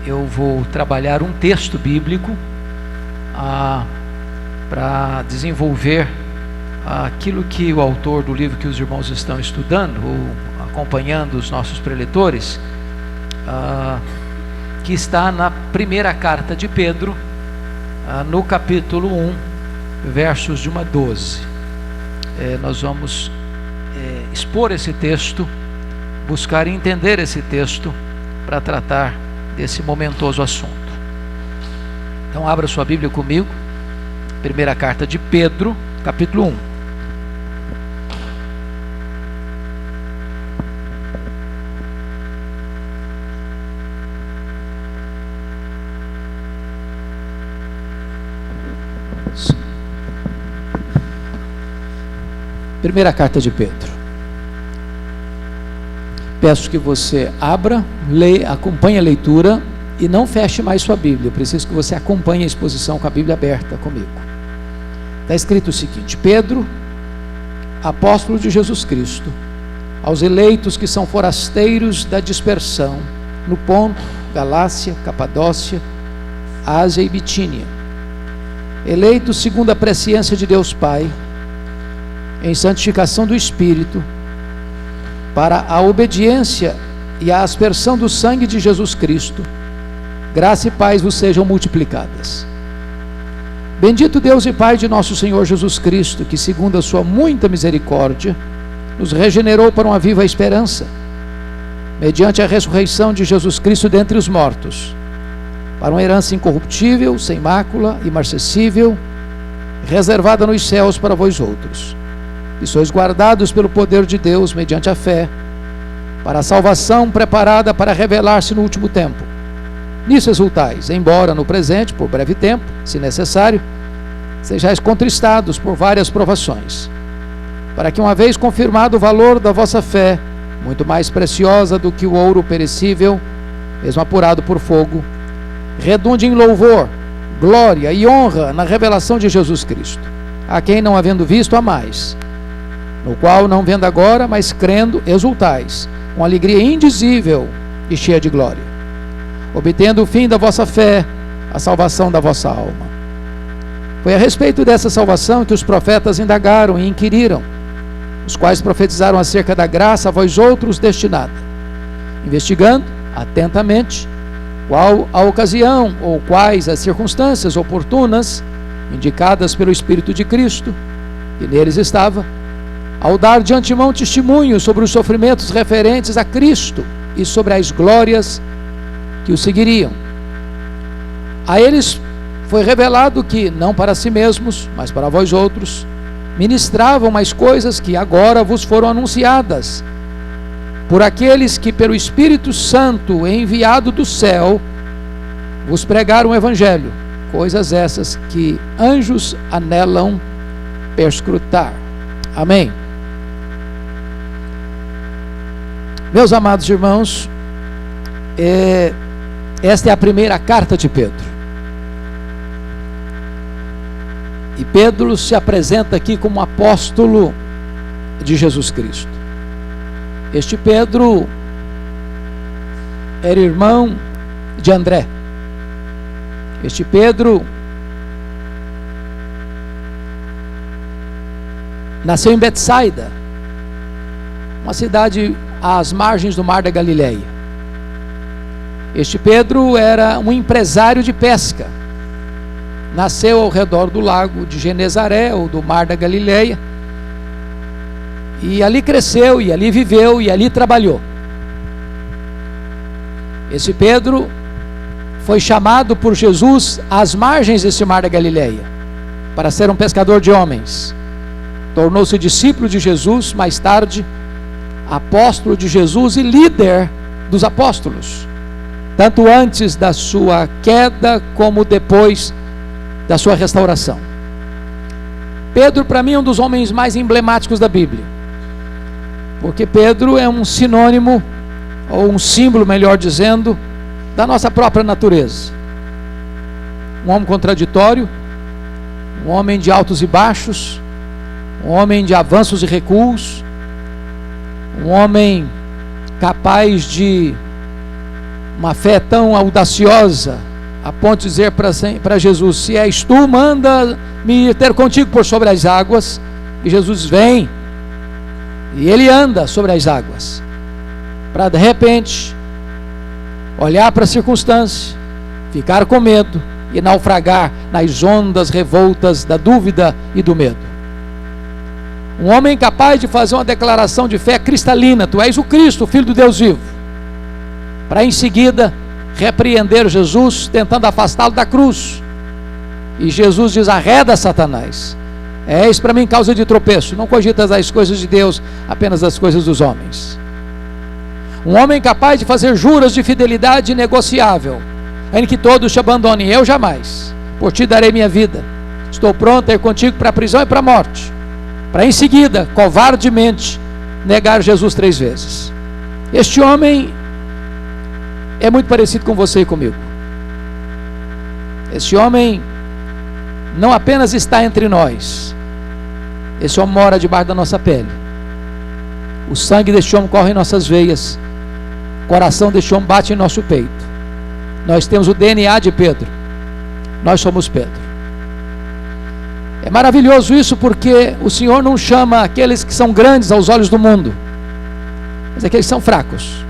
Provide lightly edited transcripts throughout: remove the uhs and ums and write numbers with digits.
eu vou trabalhar um texto bíblico para desenvolver aquilo que o autor do livro que os irmãos estão estudando, ou acompanhando os nossos preletores, que está na primeira carta de Pedro, no capítulo 1, versos de 1 a 12. Nós vamos expor esse texto, buscar entender esse texto para tratar desse momentoso assunto. Então abra sua Bíblia comigo, primeira carta de Pedro, capítulo 1. Primeira carta de Pedro. Peço que você abra, leia, acompanhe a leitura e não feche mais sua Bíblia. Eu preciso que você acompanhe a exposição com a Bíblia aberta comigo. Está escrito o seguinte: Pedro, apóstolo de Jesus Cristo, aos eleitos que são forasteiros da dispersão, no Ponto, Galácia, Capadócia, Ásia e Bitínia, eleitos segundo a presciência de Deus Pai, em santificação do Espírito, para a obediência e a aspersão do sangue de Jesus Cristo, graça e paz vos sejam multiplicadas. Bendito Deus e Pai de nosso Senhor Jesus Cristo, que segundo a sua muita misericórdia, nos regenerou para uma viva esperança, mediante a ressurreição de Jesus Cristo dentre os mortos, para uma herança incorruptível, sem mácula, imarcessível, reservada nos céus para vós outros, e sois guardados pelo poder de Deus mediante a fé, para a salvação preparada para revelar-se no último tempo. Nisso exultais, embora no presente, por breve tempo, se necessário, sejais contristados por várias provações, para que, uma vez confirmado o valor da vossa fé, muito mais preciosa do que o ouro perecível, mesmo apurado por fogo, redunde em louvor, glória e honra na revelação de Jesus Cristo, a quem, não havendo visto, amais, no qual, não vendo agora, mas crendo, exultais, com alegria indizível e cheia de glória, obtendo o fim da vossa fé, a salvação da vossa alma. Foi a respeito dessa salvação que os profetas indagaram e inquiriram, os quais profetizaram acerca da graça a vós outros destinada, investigando atentamente qual a ocasião ou quais as circunstâncias oportunas indicadas pelo Espírito de Cristo, que neles estava, ao dar de antemão testemunho sobre os sofrimentos referentes a Cristo e sobre as glórias que o seguiriam. A eles foi revelado que, não para si mesmos, mas para vós outros, ministravam mais coisas que agora vos foram anunciadas, por aqueles que pelo Espírito Santo enviado do céu, vos pregaram o Evangelho, coisas essas que anjos anelam perscrutar. Amém. Meus amados irmãos, esta é a primeira carta de Pedro. E Pedro se apresenta aqui como apóstolo de Jesus Cristo. Este Pedro era irmão de André. Este Pedro nasceu em Betsaida, uma cidade às margens do Mar da Galileia. Este Pedro era um empresário de pesca. Nasceu ao redor do lago de Genezaré, ou do Mar da Galileia, e ali cresceu, e ali viveu, e ali trabalhou. Esse Pedro foi chamado por Jesus às margens desse Mar da Galileia, para ser um pescador de homens. Tornou-se discípulo de Jesus, mais tarde apóstolo de Jesus e líder dos apóstolos, tanto antes da sua queda como depois da sua restauração. Pedro, para mim, é um dos homens mais emblemáticos da Bíblia, porque Pedro é um sinônimo, ou um símbolo, melhor dizendo, da nossa própria natureza. Um homem contraditório, um homem de altos e baixos, um homem de avanços e recuos, um homem capaz de uma fé tão audaciosa, a ponto de dizer para Jesus: se és tu, manda-me ter contigo por sobre as águas. E Jesus vem, e ele anda sobre as águas, para de repente olhar para a circunstância, ficar com medo e naufragar nas ondas revoltas da dúvida e do medo. Um homem capaz de fazer uma declaração de fé cristalina: tu és o Cristo, o Filho do Deus vivo, para em seguida repreender Jesus, tentando afastá-lo da cruz. E Jesus diz: arreda, Satanás, és para mim causa de tropeço, não cogitas as coisas de Deus, apenas as coisas dos homens. Um homem capaz de fazer juras de fidelidade inegociável, em que todos te abandonem: eu jamais, por ti darei minha vida, estou pronto a ir contigo para a prisão e para a morte, para em seguida, covardemente, negar Jesus 3 vezes. Este homem é muito parecido com você e comigo. Este homem não apenas está entre nós, esse homem mora debaixo da nossa pele. O sangue deste homem corre em nossas veias, o coração deste homem bate em nosso peito. Nós temos o DNA de Pedro, nós somos Pedro. É maravilhoso isso, porque o Senhor não chama aqueles que são grandes aos olhos do mundo, mas aqueles que são fracos.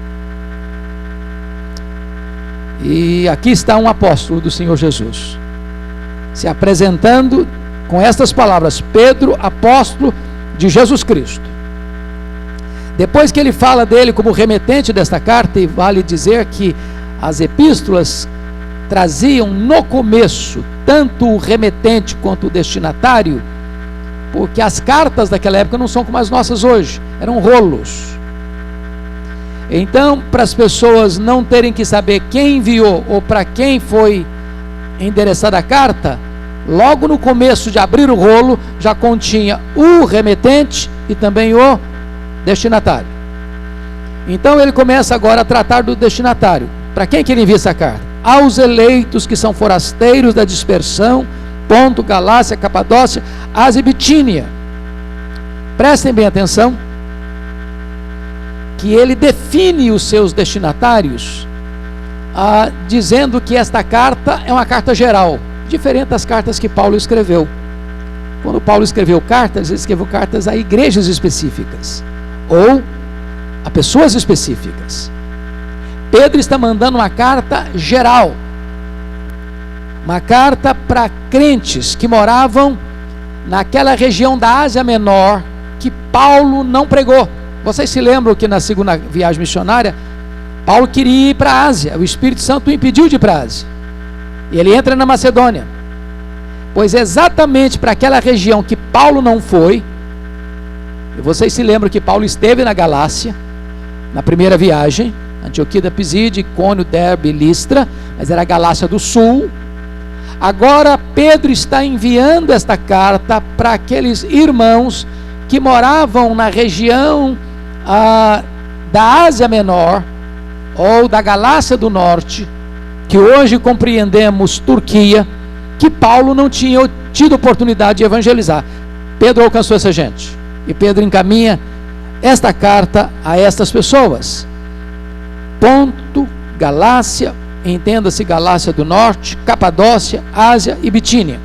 E aqui está um apóstolo do Senhor Jesus, se apresentando com estas palavras: Pedro, apóstolo de Jesus Cristo. Depois que ele fala dele como remetente desta carta, e vale dizer que as epístolas traziam no começo tanto o remetente quanto o destinatário, porque as cartas daquela época não são como as nossas hoje, eram rolos. Então, para as pessoas não terem que saber quem enviou ou para quem foi endereçada a carta, logo no começo de abrir o rolo, já continha o remetente e também o destinatário. Então ele começa agora a tratar do destinatário. Para quem que ele envia essa carta? Aos eleitos que são forasteiros da dispersão, Ponto, Galácia, Capadócia, Ásia e Bitínia. Prestem bem atenção, que ele define os seus destinatários, dizendo que esta carta é uma carta geral, diferente das cartas que Paulo escreveu. Quando Paulo escreveu cartas, ele escreveu cartas a igrejas específicas, ou a pessoas específicas. Pedro está mandando uma carta geral, uma carta para crentes que moravam naquela região da Ásia Menor, que Paulo não pregou. Vocês se lembram que na segunda viagem missionária, Paulo queria ir para a Ásia, o Espírito Santo o impediu de ir para a Ásia, e ele entra na Macedônia. Pois exatamente para aquela região que Paulo não foi, e vocês se lembram que Paulo esteve na Galácia, na primeira viagem, Antioquia, Pisídia, Icônio, Derbe, Listra, mas era a Galácia do Sul. Agora Pedro está enviando esta carta para aqueles irmãos que moravam na região da Ásia Menor, ou da Galácia do Norte, que hoje compreendemos Turquia, que Paulo não tinha tido oportunidade de evangelizar. Pedro alcançou essa gente, e Pedro encaminha esta carta a estas pessoas. Ponto, Galácia, entenda-se Galácia do Norte, Capadócia, Ásia e Bitínia.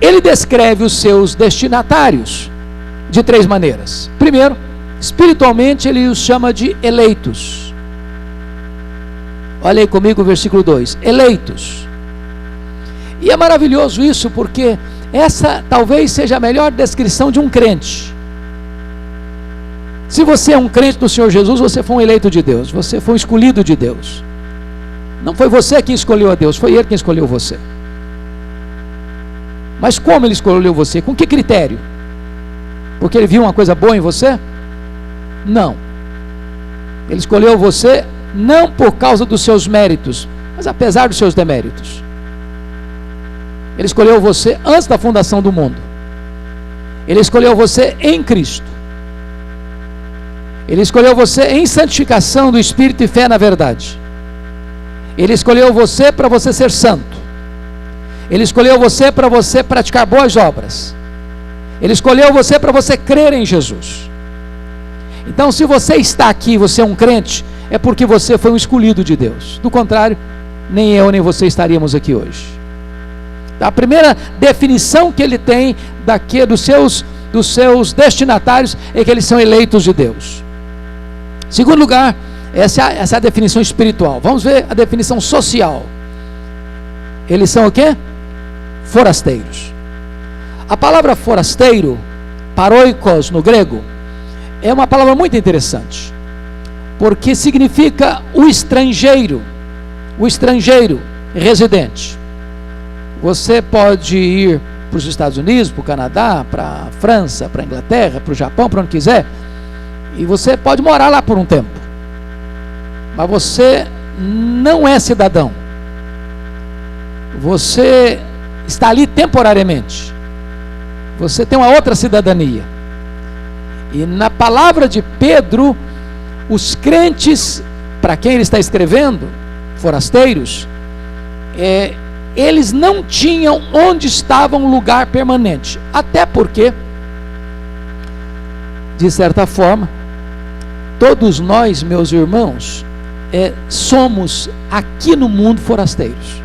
Ele descreve os seus destinatários de 3 maneiras. Primeiro, espiritualmente ele os chama de eleitos. Olha aí comigo o versículo 2, eleitos. E é maravilhoso isso, porque essa talvez seja a melhor descrição de um crente. Se você é um crente do Senhor Jesus, você foi um eleito de Deus, você foi um escolhido de Deus. Não foi você quem escolheu a Deus, foi Ele quem escolheu você. Mas como Ele escolheu você? Com que critério? Porque Ele viu uma coisa boa em você? Não. Ele escolheu você não por causa dos seus méritos, mas apesar dos seus deméritos. Ele escolheu você antes da fundação do mundo. Ele escolheu você em Cristo. Ele escolheu você em santificação do Espírito e fé na verdade. Ele escolheu você para você ser santo. Ele escolheu você para você praticar boas obras. Ele escolheu você para você crer em Jesus. Então, se você está aqui, você é um crente, é porque você foi um escolhido de Deus. Do contrário, nem eu nem você estaríamos aqui hoje. A primeira definição que ele tem dos seus destinatários é que eles são eleitos de Deus. Segundo lugar, essa é a definição espiritual. Vamos ver a definição social. Eles são o quê? Forasteiros. A palavra forasteiro, paroikos no grego, é uma palavra muito interessante, porque significa o estrangeiro residente. Você pode ir para os Estados Unidos, para o Canadá, para a França, para a Inglaterra, para o Japão, para onde quiser, e você pode morar lá por um tempo, mas você não é cidadão. Você está ali temporariamente. Você tem uma outra cidadania. E na palavra de Pedro, os crentes, para quem ele está escrevendo, forasteiros, eles não tinham onde estava um lugar permanente. Até porque, de certa forma, todos nós, meus irmãos, somos aqui no mundo forasteiros.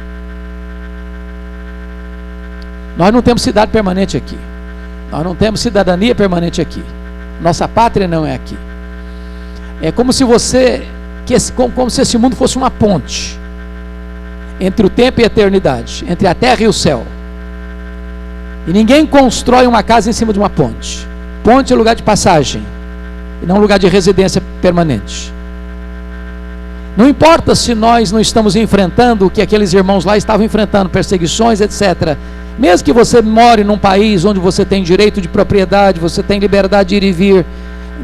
Nós não temos cidade permanente aqui. Nós não temos cidadania permanente aqui. Nossa pátria não é aqui. É como se como se esse mundo fosse uma ponte entre o tempo e a eternidade, entre a terra e o céu. E ninguém constrói uma casa em cima de uma ponte. Ponte é lugar de passagem e não lugar de residência permanente. Não importa se nós não estamos enfrentando o que aqueles irmãos lá estavam enfrentando, perseguições, etc. Mesmo que você more num país onde você tem direito de propriedade, você tem liberdade de ir e vir,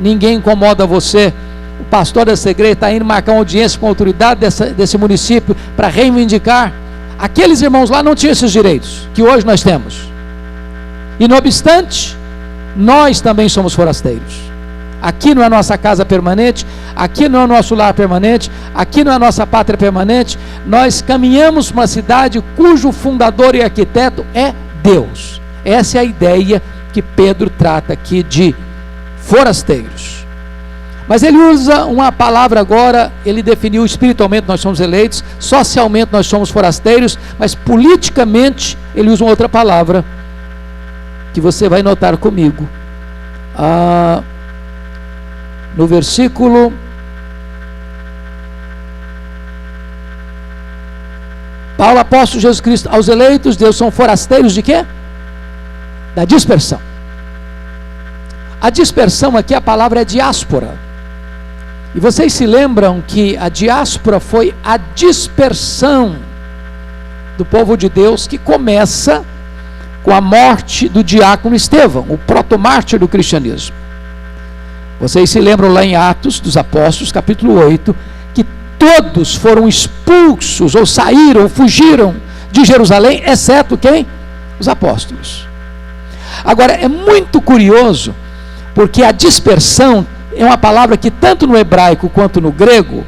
ninguém incomoda você. O pastor dessa igreja está indo marcar uma audiência com a autoridade desse município para reivindicar. Aqueles irmãos lá não tinham esses direitos que hoje nós temos. E não obstante, nós também somos forasteiros. Aqui não é a nossa casa permanente, aqui não é o nosso lar permanente, aqui não é a nossa pátria permanente. Nós caminhamos para uma cidade cujo fundador e arquiteto é Deus. Essa é a ideia que Pedro trata aqui de forasteiros. Mas ele usa uma palavra agora, ele definiu espiritualmente nós somos eleitos, socialmente nós somos forasteiros, mas politicamente ele usa uma outra palavra, que você vai notar comigo. No versículo Paulo, apóstolo de Jesus Cristo, aos eleitos, Deus são forasteiros de quê? Da dispersão. A dispersão aqui, a palavra é diáspora. E vocês se lembram que a diáspora foi a dispersão do povo de Deus, que começa com a morte do diácono Estevão, o protomártir do cristianismo. Vocês se lembram lá em Atos dos Apóstolos, capítulo 8, que todos foram expulsos, ou saíram, ou fugiram de Jerusalém, exceto quem? Os apóstolos. Agora, é muito curioso, porque a dispersão é uma palavra que tanto no hebraico quanto no grego,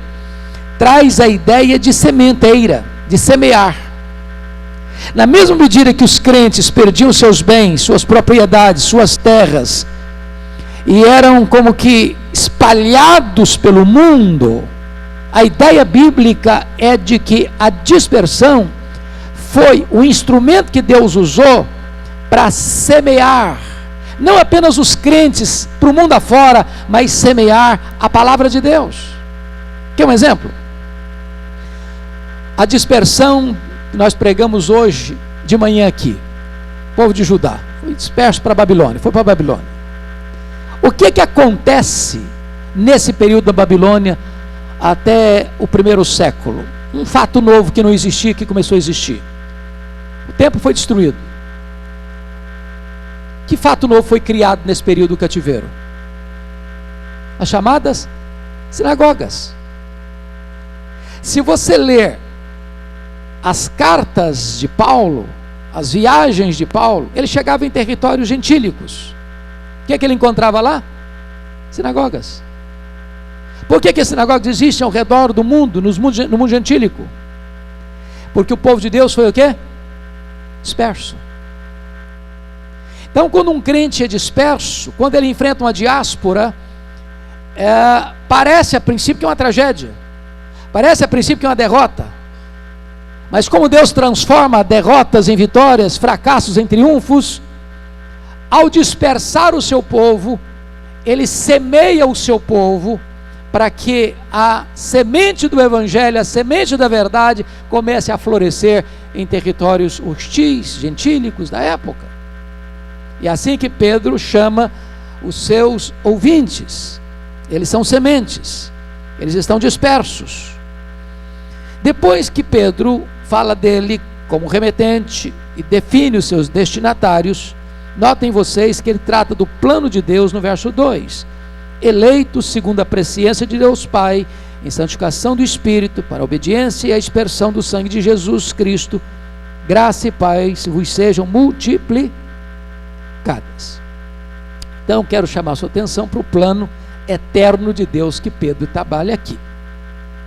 traz a ideia de sementeira, de semear. Na mesma medida que os crentes perdiam seus bens, suas propriedades, suas terras, e eram como que espalhados pelo mundo, a ideia bíblica é de que a dispersão foi o instrumento que Deus usou para semear, não apenas os crentes para o mundo afora, mas semear a palavra de Deus. Quer um exemplo? A dispersão que nós pregamos hoje de manhã aqui, o povo de Judá foi disperso para a Babilônia, foi para a Babilônia. O que acontece nesse período da Babilônia até o primeiro século? Um fato novo que não existia, que começou a existir. O templo foi destruído. Que fato novo foi criado nesse período do cativeiro? As chamadas sinagogas. Se você ler as cartas de Paulo, as viagens de Paulo, ele chegava em territórios gentílicos. O que ele encontrava lá? Sinagogas. Por que as sinagogas existem ao redor do mundo, no mundo gentílico? Porque o povo de Deus foi o quê? Disperso. Então, quando um crente é disperso, quando ele enfrenta uma diáspora, parece a princípio que é uma tragédia. Parece a princípio que é uma derrota, mas como Deus transforma derrotas em vitórias, fracassos em triunfos, ao dispersar o seu povo, Ele semeia o seu povo para que a semente do Evangelho, a semente da verdade, comece a florescer em territórios hostis, gentílicos da época. E é assim que Pedro chama os seus ouvintes. Eles são sementes, eles estão dispersos. Depois que Pedro fala dele como remetente e define os seus destinatários, notem vocês que ele trata do plano de Deus no verso 2. Eleitos segundo a presciência de Deus Pai, em santificação do Espírito, para a obediência e a expersão do sangue de Jesus Cristo, graça e paz vos sejam multiplicadas. Então quero chamar a sua atenção para o plano eterno de Deus que Pedro trabalha aqui.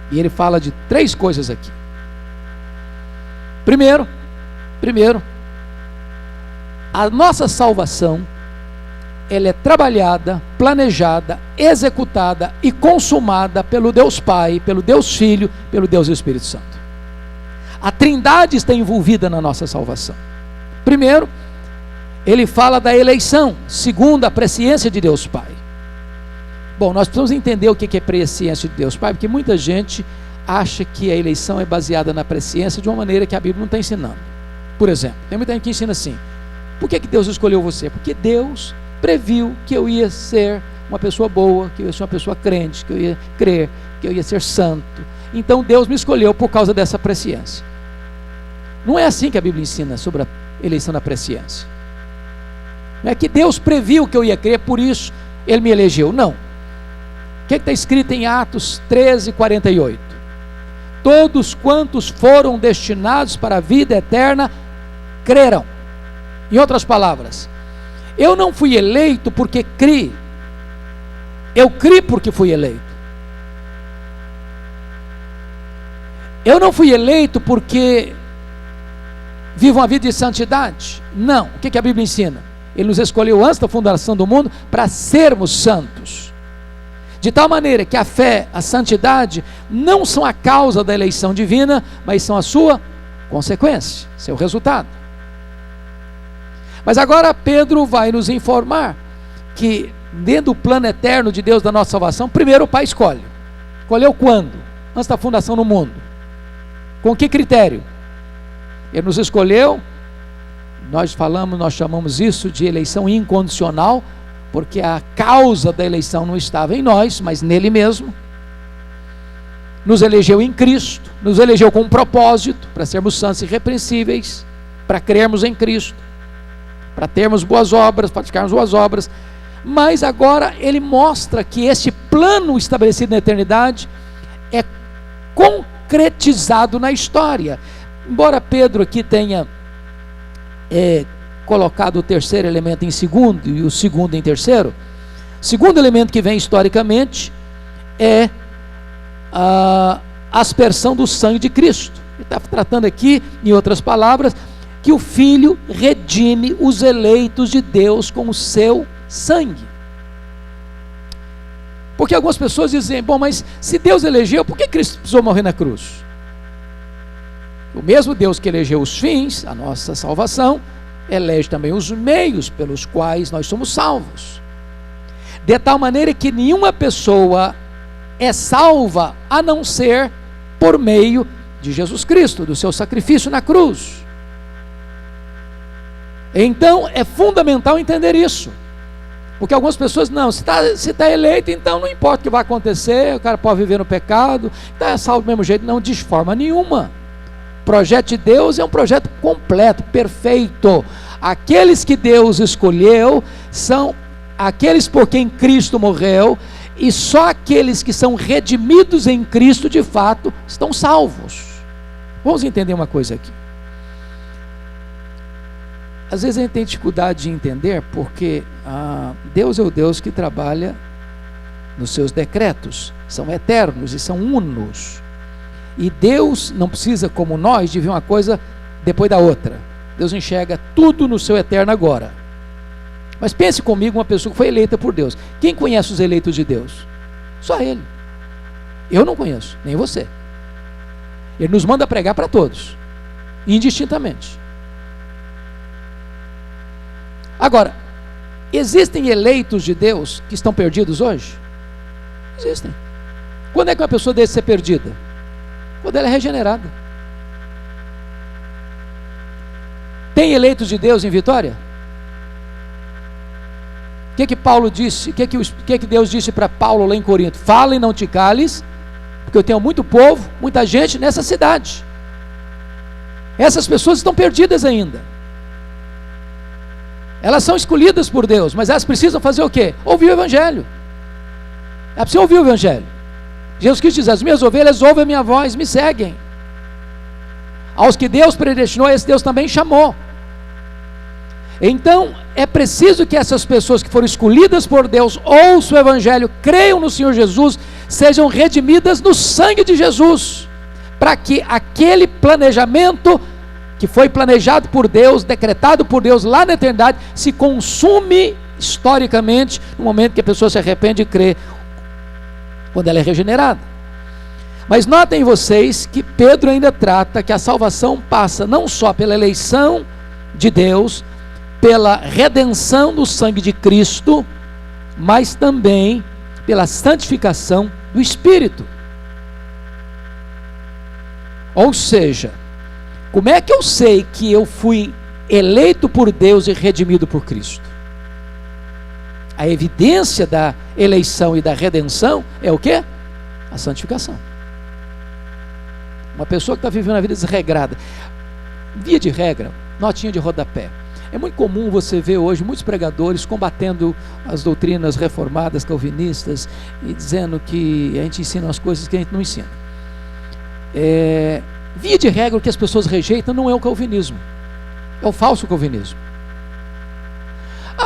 E ele fala de 3 coisas aqui. Primeiro, a nossa salvação, ela é trabalhada, planejada, executada e consumada pelo Deus Pai, pelo Deus Filho, pelo Deus Espírito Santo. A Trindade está envolvida na nossa salvação. Primeiro, ele fala da eleição, segundo a presciência de Deus Pai. Bom, nós precisamos entender o que é presciência de Deus Pai, porque muita gente acha que a eleição é baseada na presciência de uma maneira que a Bíblia não está ensinando. Por exemplo, tem muita gente que ensina assim: por que Deus escolheu você? Porque Deus previu que eu ia ser uma pessoa boa, que eu ia ser uma pessoa crente, que eu ia crer, que eu ia ser santo. Então Deus me escolheu por causa dessa presciência. Não é assim que a Bíblia ensina sobre a eleição da presciência. Não é que Deus previu que eu ia crer, por isso Ele me elegeu. Não. O que está escrito em Atos 13:48? Todos quantos foram destinados para a vida eterna creram. Em outras palavras, eu não fui eleito porque criei, eu criei porque fui eleito. Eu não fui eleito porque vivo uma vida de santidade. Não. O que a Bíblia ensina? Ele nos escolheu antes da fundação do mundo para sermos santos. De tal maneira que a fé, a santidade, não são a causa da eleição divina, mas são a sua consequência, seu resultado. Mas agora Pedro vai nos informar que dentro do plano eterno de Deus da nossa salvação, primeiro o Pai escolhe. Escolheu quando? Antes da fundação do mundo. Com que critério? Ele nos escolheu, nós chamamos isso de eleição incondicional, porque a causa da eleição não estava em nós, mas nele mesmo. Nos elegeu em Cristo, nos elegeu com um propósito, para sermos santos e irrepreensíveis, para crermos em Cristo, para termos boas obras, praticarmos boas obras. Mas agora ele mostra que esse plano estabelecido na eternidade é concretizado na história. Embora Pedro aqui tenha colocado o terceiro elemento em segundo e o segundo em terceiro, o segundo elemento que vem historicamente é a aspersão do sangue de Cristo. Ele está tratando aqui, em outras palavras, que o Filho redime os eleitos de Deus com o seu sangue. Porque algumas pessoas dizem: bom, mas se Deus elegeu, por que Cristo precisou morrer na cruz? O mesmo Deus que elegeu os fins, a nossa salvação, elege também os meios pelos quais nós somos salvos. De tal maneira que nenhuma pessoa é salva a não ser por meio de Jesus Cristo, do seu sacrifício na cruz. Então é fundamental entender isso, porque algumas pessoas, não, se está eleito, então não importa o que vai acontecer, o cara pode viver no pecado, está salvo do mesmo jeito. Não, de forma nenhuma. O projeto de Deus é um projeto completo, perfeito. Aqueles que Deus escolheu são aqueles por quem Cristo morreu, e só aqueles que são redimidos em Cristo de fato estão salvos. Vamos entender uma coisa aqui. Às vezes a gente tem dificuldade de entender, porque Deus é o Deus que trabalha nos seus decretos, são eternos e são unos, e Deus não precisa, como nós, de ver uma coisa depois da outra. Deus enxerga tudo no seu eterno agora. Mas pense comigo, uma pessoa que foi eleita por Deus. Quem conhece os eleitos de Deus? Só Ele. Eu não conheço, nem você. Ele nos manda pregar para todos, indistintamente. Agora, existem eleitos de Deus que estão perdidos hoje? Existem. Quando é que uma pessoa deve ser perdida? Quando ela é regenerada. Tem eleitos de Deus em Vitória? O que Paulo disse? O que Deus disse para Paulo lá em Corinto? Fala e não te cales, porque eu tenho muito povo, muita gente nessa cidade. Essas pessoas estão perdidas ainda. Elas são escolhidas por Deus, mas elas precisam fazer o quê? Ouvir o Evangelho. Elas precisam ouvir o Evangelho. Jesus Cristo diz: as minhas ovelhas ouvem a minha voz, me seguem. Aos que Deus predestinou, esse Deus também chamou. Então, é preciso que essas pessoas que foram escolhidas por Deus ouçam o Evangelho, creiam no Senhor Jesus, sejam redimidas no sangue de Jesus, para que aquele planejamento que foi planejado por Deus, decretado por Deus lá na eternidade, se consume historicamente no momento que a pessoa se arrepende e crê, quando ela é regenerada. Mas notem vocês que Pedro ainda trata que a salvação passa não só pela eleição de Deus, pela redenção do sangue de Cristo, mas também pela santificação do Espírito. Ou seja, como é que eu sei que eu fui eleito por Deus e redimido por Cristo? A evidência da eleição e da redenção é o quê? A santificação. Uma pessoa que está vivendo uma vida desregrada, via de regra, notinha de rodapé. É muito comum você ver hoje muitos pregadores combatendo as doutrinas reformadas, calvinistas, e dizendo que a gente ensina as coisas que a gente não ensina. Via de regra, o que as pessoas rejeitam não é o calvinismo, é o falso calvinismo.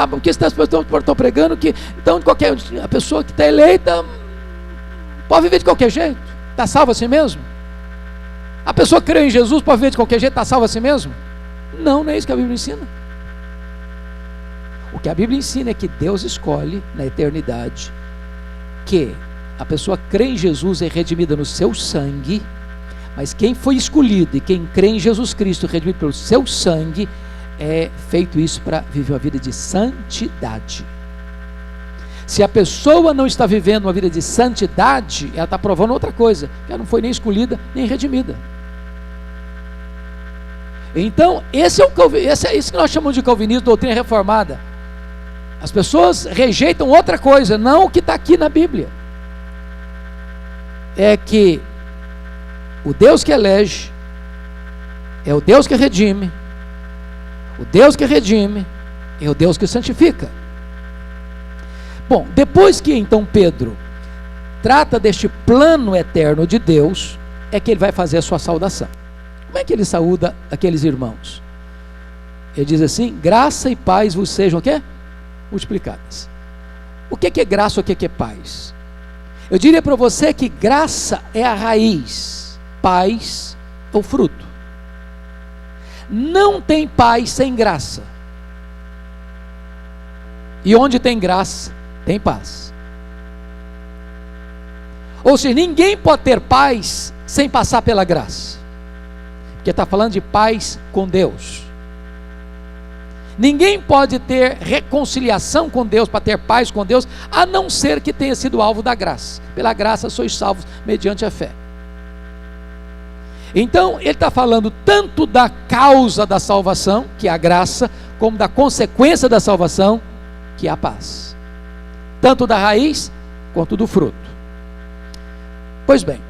Porque as pessoas estão pregando que então a pessoa que está eleita pode viver de qualquer jeito, está salva assim mesmo? A pessoa que crê em Jesus pode viver de qualquer jeito, está salva assim mesmo? Não é isso que a Bíblia ensina. O que a Bíblia ensina é que Deus escolhe na eternidade que a pessoa crê em Jesus é redimida no seu sangue, mas quem foi escolhido e quem crê em Jesus Cristo redimido pelo seu sangue é feito isso para viver uma vida de santidade. Se a pessoa não está vivendo uma vida de santidade, ela está provando outra coisa, que ela não foi nem escolhida nem redimida. Então, isso que nós chamamos de calvinismo, doutrina reformada. As pessoas rejeitam outra coisa, não o que está aqui na Bíblia. É que o Deus que elege é o Deus que redime, o Deus que redime é o Deus que santifica. Bom, depois que então Pedro trata deste plano eterno de Deus, é que ele vai fazer a sua saudação. Como é que ele saúda aqueles irmãos? Ele diz assim: graça e paz vos sejam o quê? Multiplicadas. O que é graça, o que é paz? Eu diria para você que graça é a raiz, paz é o fruto. Não tem paz sem graça. E onde tem graça, tem paz. Ou seja, ninguém pode ter paz sem passar pela graça, porque está falando de paz com Deus. Ninguém pode ter reconciliação com Deus, para ter paz com Deus, a não ser que tenha sido alvo da graça. Pela graça sois salvos mediante a fé. Então ele está falando tanto da causa da salvação, que é a graça, como da consequência da salvação, que é a paz. Tanto da raiz quanto do fruto. Pois bem,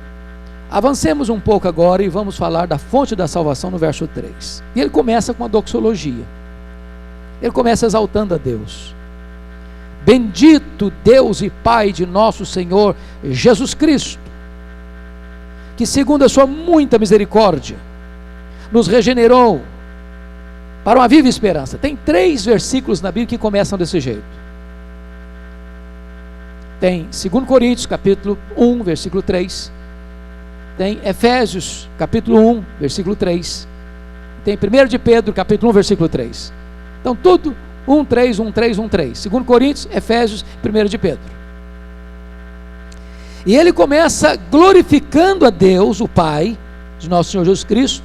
avancemos um pouco agora e vamos falar da fonte da salvação no verso 3. E ele começa com a doxologia. Ele começa exaltando a Deus. Bendito Deus e Pai de nosso Senhor Jesus Cristo, que segundo a sua muita misericórdia, nos regenerou para uma viva esperança. Tem 3 versículos na Bíblia que começam desse jeito. Tem 2 Coríntios capítulo 1, versículo 3. Tem Efésios capítulo 1, versículo 3. Tem 1 de Pedro capítulo 1, versículo 3. Então tudo 1, 3, 1, 3, 1, 3. 2 Coríntios, Efésios, 1 de Pedro. E ele começa glorificando a Deus, o Pai, de nosso Senhor Jesus Cristo,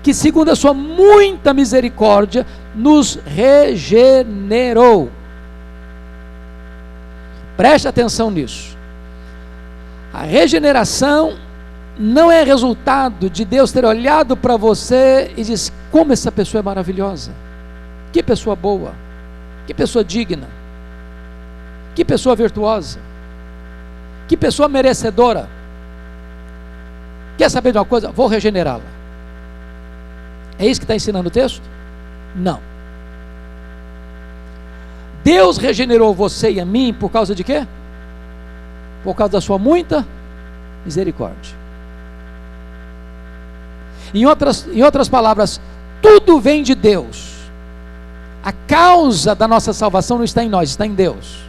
que segundo a sua muita misericórdia, nos regenerou. Preste atenção nisso. A regeneração não é resultado de Deus ter olhado para você e disse: como essa pessoa é maravilhosa, que pessoa boa, que pessoa digna, que pessoa virtuosa, que pessoa merecedora. Quer saber de uma coisa? Vou regenerá-la. É isso que está ensinando o texto? Não. Deus regenerou você e a mim por causa de quê? Por causa da sua muita misericórdia. Em outras palavras, tudo vem de Deus. A causa da nossa salvação não está em nós, está em Deus.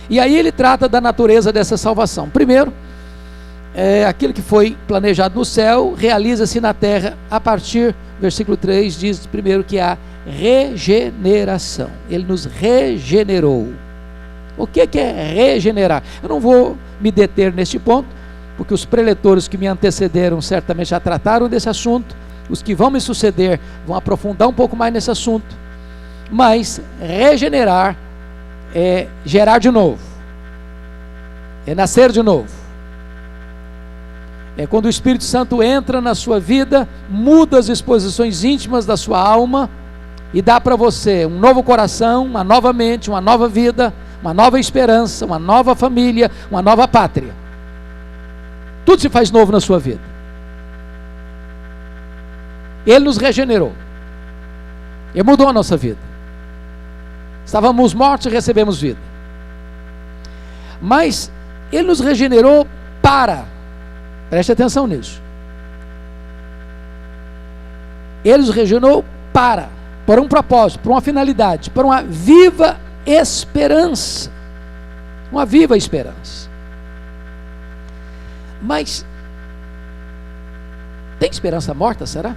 E aí ele trata da natureza dessa salvação. Primeiro, aquilo que foi planejado no céu, realiza-se na terra a partir, versículo 3, diz primeiro que há regeneração. Ele nos regenerou. O que é regenerar? Eu não vou me deter neste ponto, porque os preletores que me antecederam certamente já trataram desse assunto. Os que vão me suceder vão aprofundar um pouco mais nesse assunto. Mas regenerar é gerar de novo, é nascer de novo. É quando o Espírito Santo entra na sua vida, muda as disposições íntimas da sua alma e dá para você um novo coração, uma nova mente, uma nova vida, uma nova esperança, uma nova família, uma nova pátria. Tudo se faz novo na sua vida. Ele nos regenerou. Ele mudou a nossa vida. Estávamos mortos e recebemos vida. Mas Ele nos regenerou preste atenção nisso. Ele nos regenerou para um propósito, para uma finalidade, para uma viva esperança. Uma viva esperança. Mas tem esperança morta, será?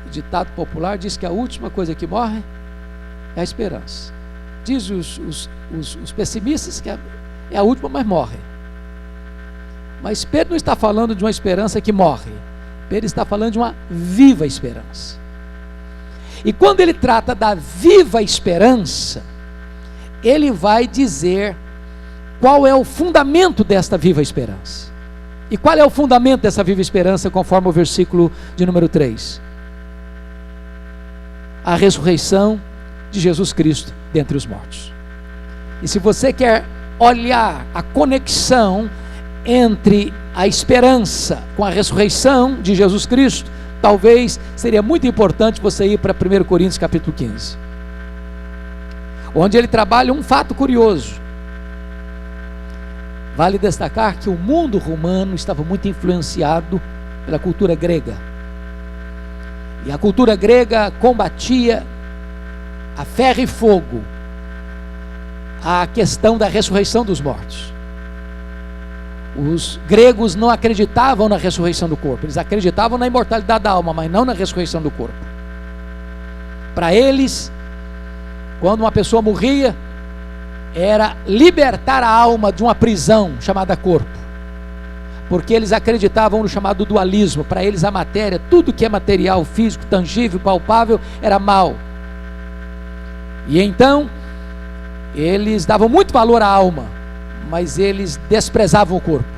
O ditado popular diz que a última coisa que morre é a esperança. Diz os pessimistas que é a última, mas morre. Mas Pedro não está falando de uma esperança que morre. Pedro está falando de uma viva esperança. E quando ele trata da viva esperança, ele vai dizer qual é o fundamento desta viva esperança. E qual é o fundamento dessa viva esperança, conforme o versículo de número 3? A ressurreição de Jesus Cristo dentre os mortos. E se você quer olhar a conexão entre a esperança com a ressurreição de Jesus Cristo, talvez seria muito importante você ir para 1 Coríntios capítulo 15, onde ele trabalha um fato curioso. Vale destacar que o mundo romano estava muito influenciado pela cultura grega. E a cultura grega combatia a ferro e fogo a questão da ressurreição dos mortos. Os gregos não acreditavam na ressurreição do corpo, eles acreditavam na imortalidade da alma, mas não na ressurreição do corpo. Para eles, quando uma pessoa morria, era libertar a alma de uma prisão chamada corpo, porque eles acreditavam no chamado dualismo. Para eles a matéria, tudo que é material, físico, tangível, palpável, era mal. E então eles davam muito valor à alma, mas eles desprezavam o corpo.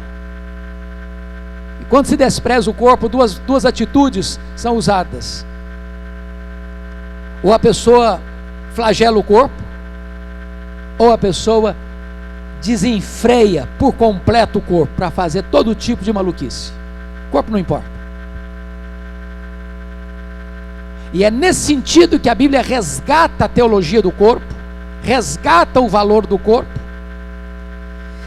E quando se despreza o corpo, duas atitudes são usadas: ou a pessoa flagela o corpo, ou a pessoa desenfreia por completo o corpo para fazer todo tipo de maluquice. O corpo não importa. E é nesse sentido que a Bíblia resgata a teologia do corpo, resgata o valor do corpo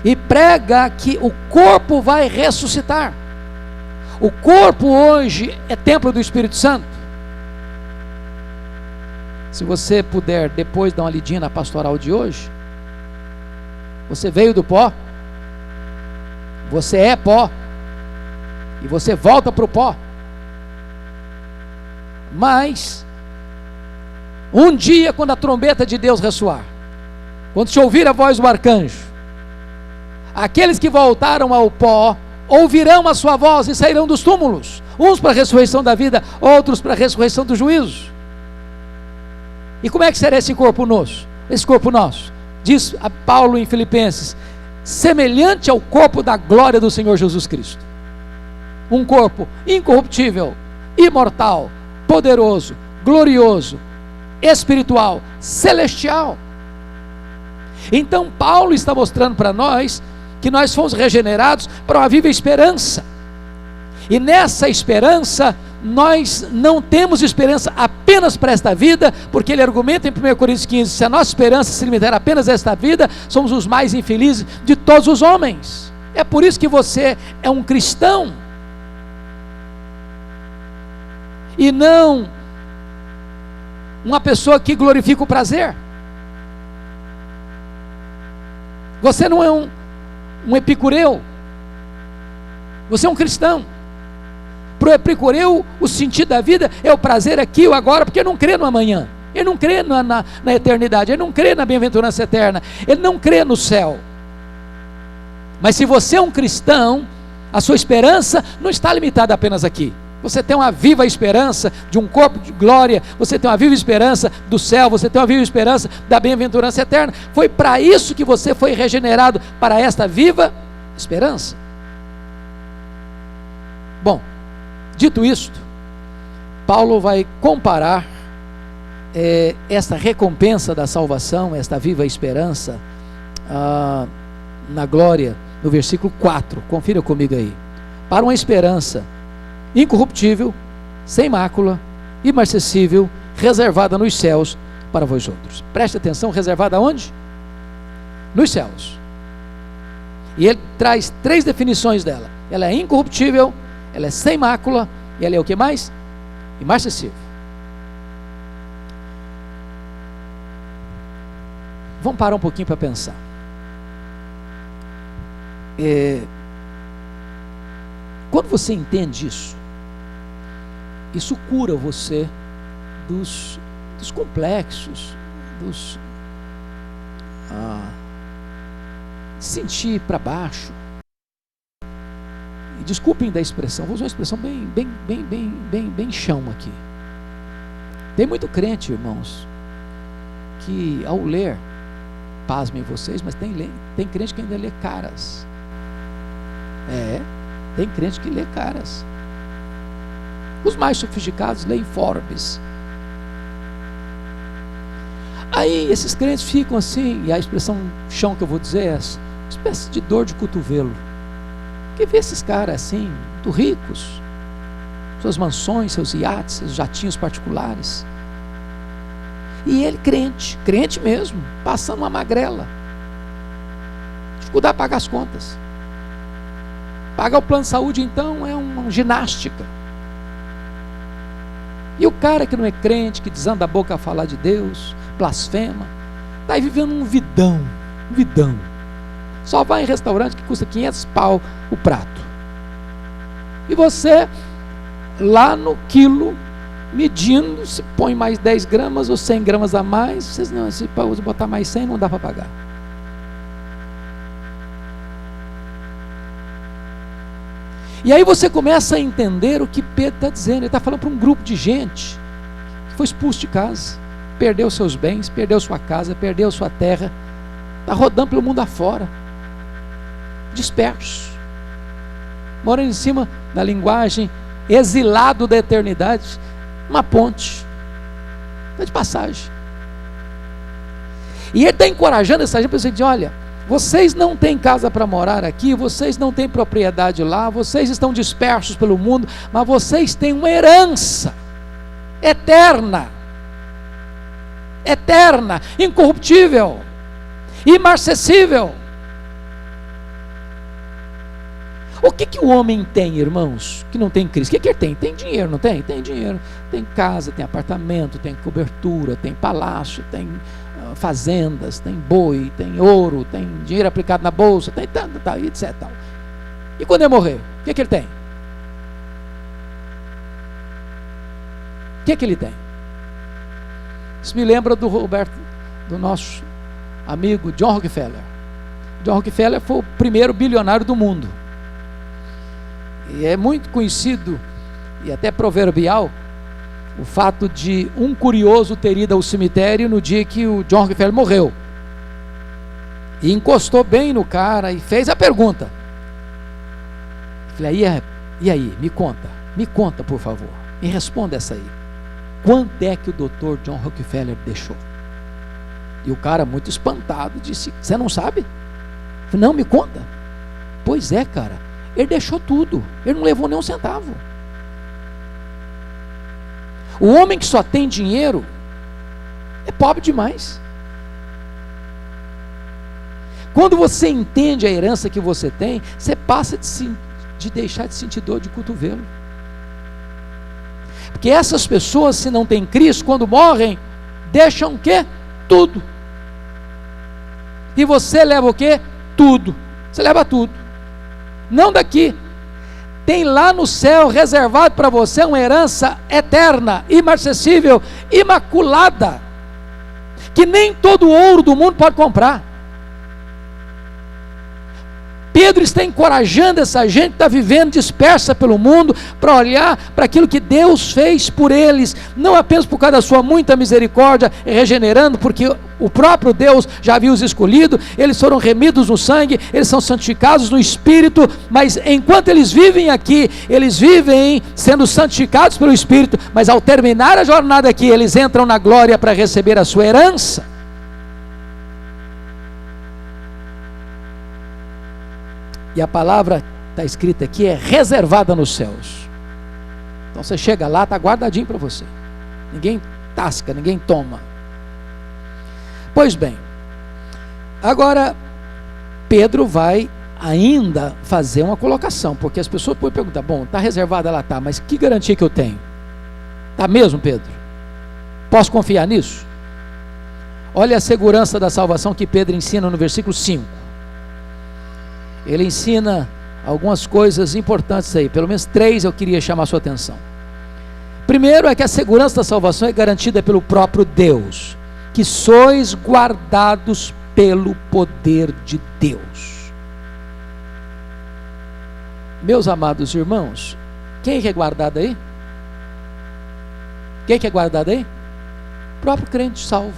e prega que o corpo vai ressuscitar. O corpo hoje é templo do Espírito Santo. Se você puder depois dar uma lidinha na pastoral de hoje, você veio do pó, você é pó, e você volta para o pó. Mas um dia, quando a trombeta de Deus ressoar, quando se ouvir a voz do arcanjo, aqueles que voltaram ao pó ouvirão a sua voz e sairão dos túmulos, uns para a ressurreição da vida, outros para a ressurreição do juízo. E como é que será esse corpo nosso? Esse corpo nosso, diz a Paulo em Filipenses, semelhante ao corpo da glória do Senhor Jesus Cristo. Um corpo incorruptível, imortal, poderoso, glorioso, espiritual, celestial. Então Paulo está mostrando para nós que nós fomos regenerados para uma viva esperança. E nessa esperança, nós não temos esperança apenas para esta vida, porque ele argumenta em 1 Coríntios 15, se a nossa esperança se limitar apenas a esta vida, somos os mais infelizes de todos os homens. É por isso que você é um cristão, e não uma pessoa que glorifica o prazer. Você não é um epicureu, você é um cristão. Para o epicureu, o sentido da vida é o prazer aqui, o agora, porque ele não crê no amanhã, ele não crê na eternidade, ele não crê na bem-aventurança eterna, ele não crê no céu. Mas se você é um cristão, a sua esperança não está limitada apenas aqui. Você tem uma viva esperança de um corpo de glória, você tem uma viva esperança do céu, você tem uma viva esperança da bem-aventurança eterna. Foi para isso que você foi regenerado, para esta viva esperança. Bom, dito isto, Paulo vai comparar esta recompensa da salvação, esta viva esperança, na glória, no versículo 4, confira comigo aí, para uma esperança incorruptível, sem mácula, imarcessível, reservada nos céus para vós outros. Preste atenção, reservada aonde? Nos céus. E ele traz 3 definições dela. Ela é incorruptível, ela é sem mácula, e ela é o que mais? Imarcessível. Vamos parar um pouquinho para pensar. Quando você entende isso cura você dos complexos, sentir para baixo. E desculpem da expressão, vou usar uma expressão bem chão aqui. Tem muito crente, irmãos, que ao ler, pasmem vocês, mas tem crente que ainda lê caras. Tem crente que lê caras. Os mais sofisticados leem Forbes. Aí esses crentes ficam assim, e a expressão chão que eu vou dizer é essa, uma espécie de dor de cotovelo. Porque vê esses caras assim, muito ricos, suas mansões, seus iates, seus jatinhos particulares. E ele crente mesmo, passando uma magrela, dificuldade de pagar as contas. Pagar o plano de saúde então é uma ginástica. E o cara que não é crente, que desanda a boca a falar de Deus, blasfema, está aí vivendo um vidão. Só vai em restaurante que custa 500 pau o prato. E você, lá no quilo, medindo, se põe mais 10 gramas ou 100 gramas a mais, se botar mais 100 não dá para pagar. E aí você começa a entender o que Pedro está dizendo. Ele está falando para um grupo de gente que foi expulso de casa, perdeu seus bens, perdeu sua casa, perdeu sua terra, está rodando pelo mundo afora, disperso, morando em cima da linguagem, exilado da eternidade, uma ponte, está de passagem. E ele está encorajando essa gente para dizer: olha, vocês não têm casa para morar aqui, vocês não têm propriedade lá, vocês estão dispersos pelo mundo, mas vocês têm uma herança eterna, incorruptível, imarcessível. O que o homem tem, irmãos, que não tem Cristo? O que ele tem? Tem dinheiro, não tem? Tem dinheiro, tem casa, tem apartamento, tem cobertura, tem palácio, tem fazendas, tem boi, tem ouro, tem dinheiro aplicado na bolsa, tem tanto, etc. E quando ele morrer, o que ele tem? O que ele tem? Isso me lembra do nosso amigo John Rockefeller. John Rockefeller foi o primeiro bilionário do mundo. E é muito conhecido e até proverbial o fato de um curioso ter ido ao cemitério no dia que o John Rockefeller morreu. E encostou bem no cara e fez a pergunta. Falei, e aí, me conta por favor, me responda essa aí. Quanto é que o Dr. John Rockefeller deixou? E o cara, muito espantado, disse, você não sabe? Falei, não, me conta. Pois é, cara, ele deixou tudo, ele não levou nem um centavo. O homem que só tem dinheiro é pobre demais. Quando você entende a herança que você tem, você passa de deixar de sentir dor de cotovelo. Porque essas pessoas, se não têm Cristo, quando morrem, deixam o quê? Tudo. E você leva o quê? Tudo. Você leva tudo. Não daqui. Tem lá no céu reservado para você uma herança eterna, imarcessível, imaculada, que nem todo ouro do mundo pode comprar. Pedro está encorajando essa gente que está vivendo dispersa pelo mundo, para olhar para aquilo que Deus fez por eles, não apenas por causa da sua muita misericórdia, regenerando, porque o próprio Deus já havia os escolhido, eles foram remidos no sangue, eles são santificados no Espírito, mas enquanto eles vivem aqui, eles vivem sendo santificados pelo Espírito, mas ao terminar a jornada aqui, eles entram na glória para receber a sua herança. E a palavra está escrita aqui, é reservada nos céus. Então você chega lá, está guardadinho para você. Ninguém tasca, ninguém toma. Pois bem, agora Pedro vai ainda fazer uma colocação, porque as pessoas podem perguntar, bom, está reservada lá, tá, mas que garantia que eu tenho? Está mesmo, Pedro? Posso confiar nisso? Olha a segurança da salvação que Pedro ensina no versículo 5. Ele ensina algumas coisas importantes aí, pelo menos 3 eu queria chamar a sua atenção. Primeiro é que a segurança da salvação é garantida pelo próprio Deus, que sois guardados pelo poder de Deus. Meus amados irmãos, quem é guardado aí? Quem é guardado aí? O próprio crente salvo.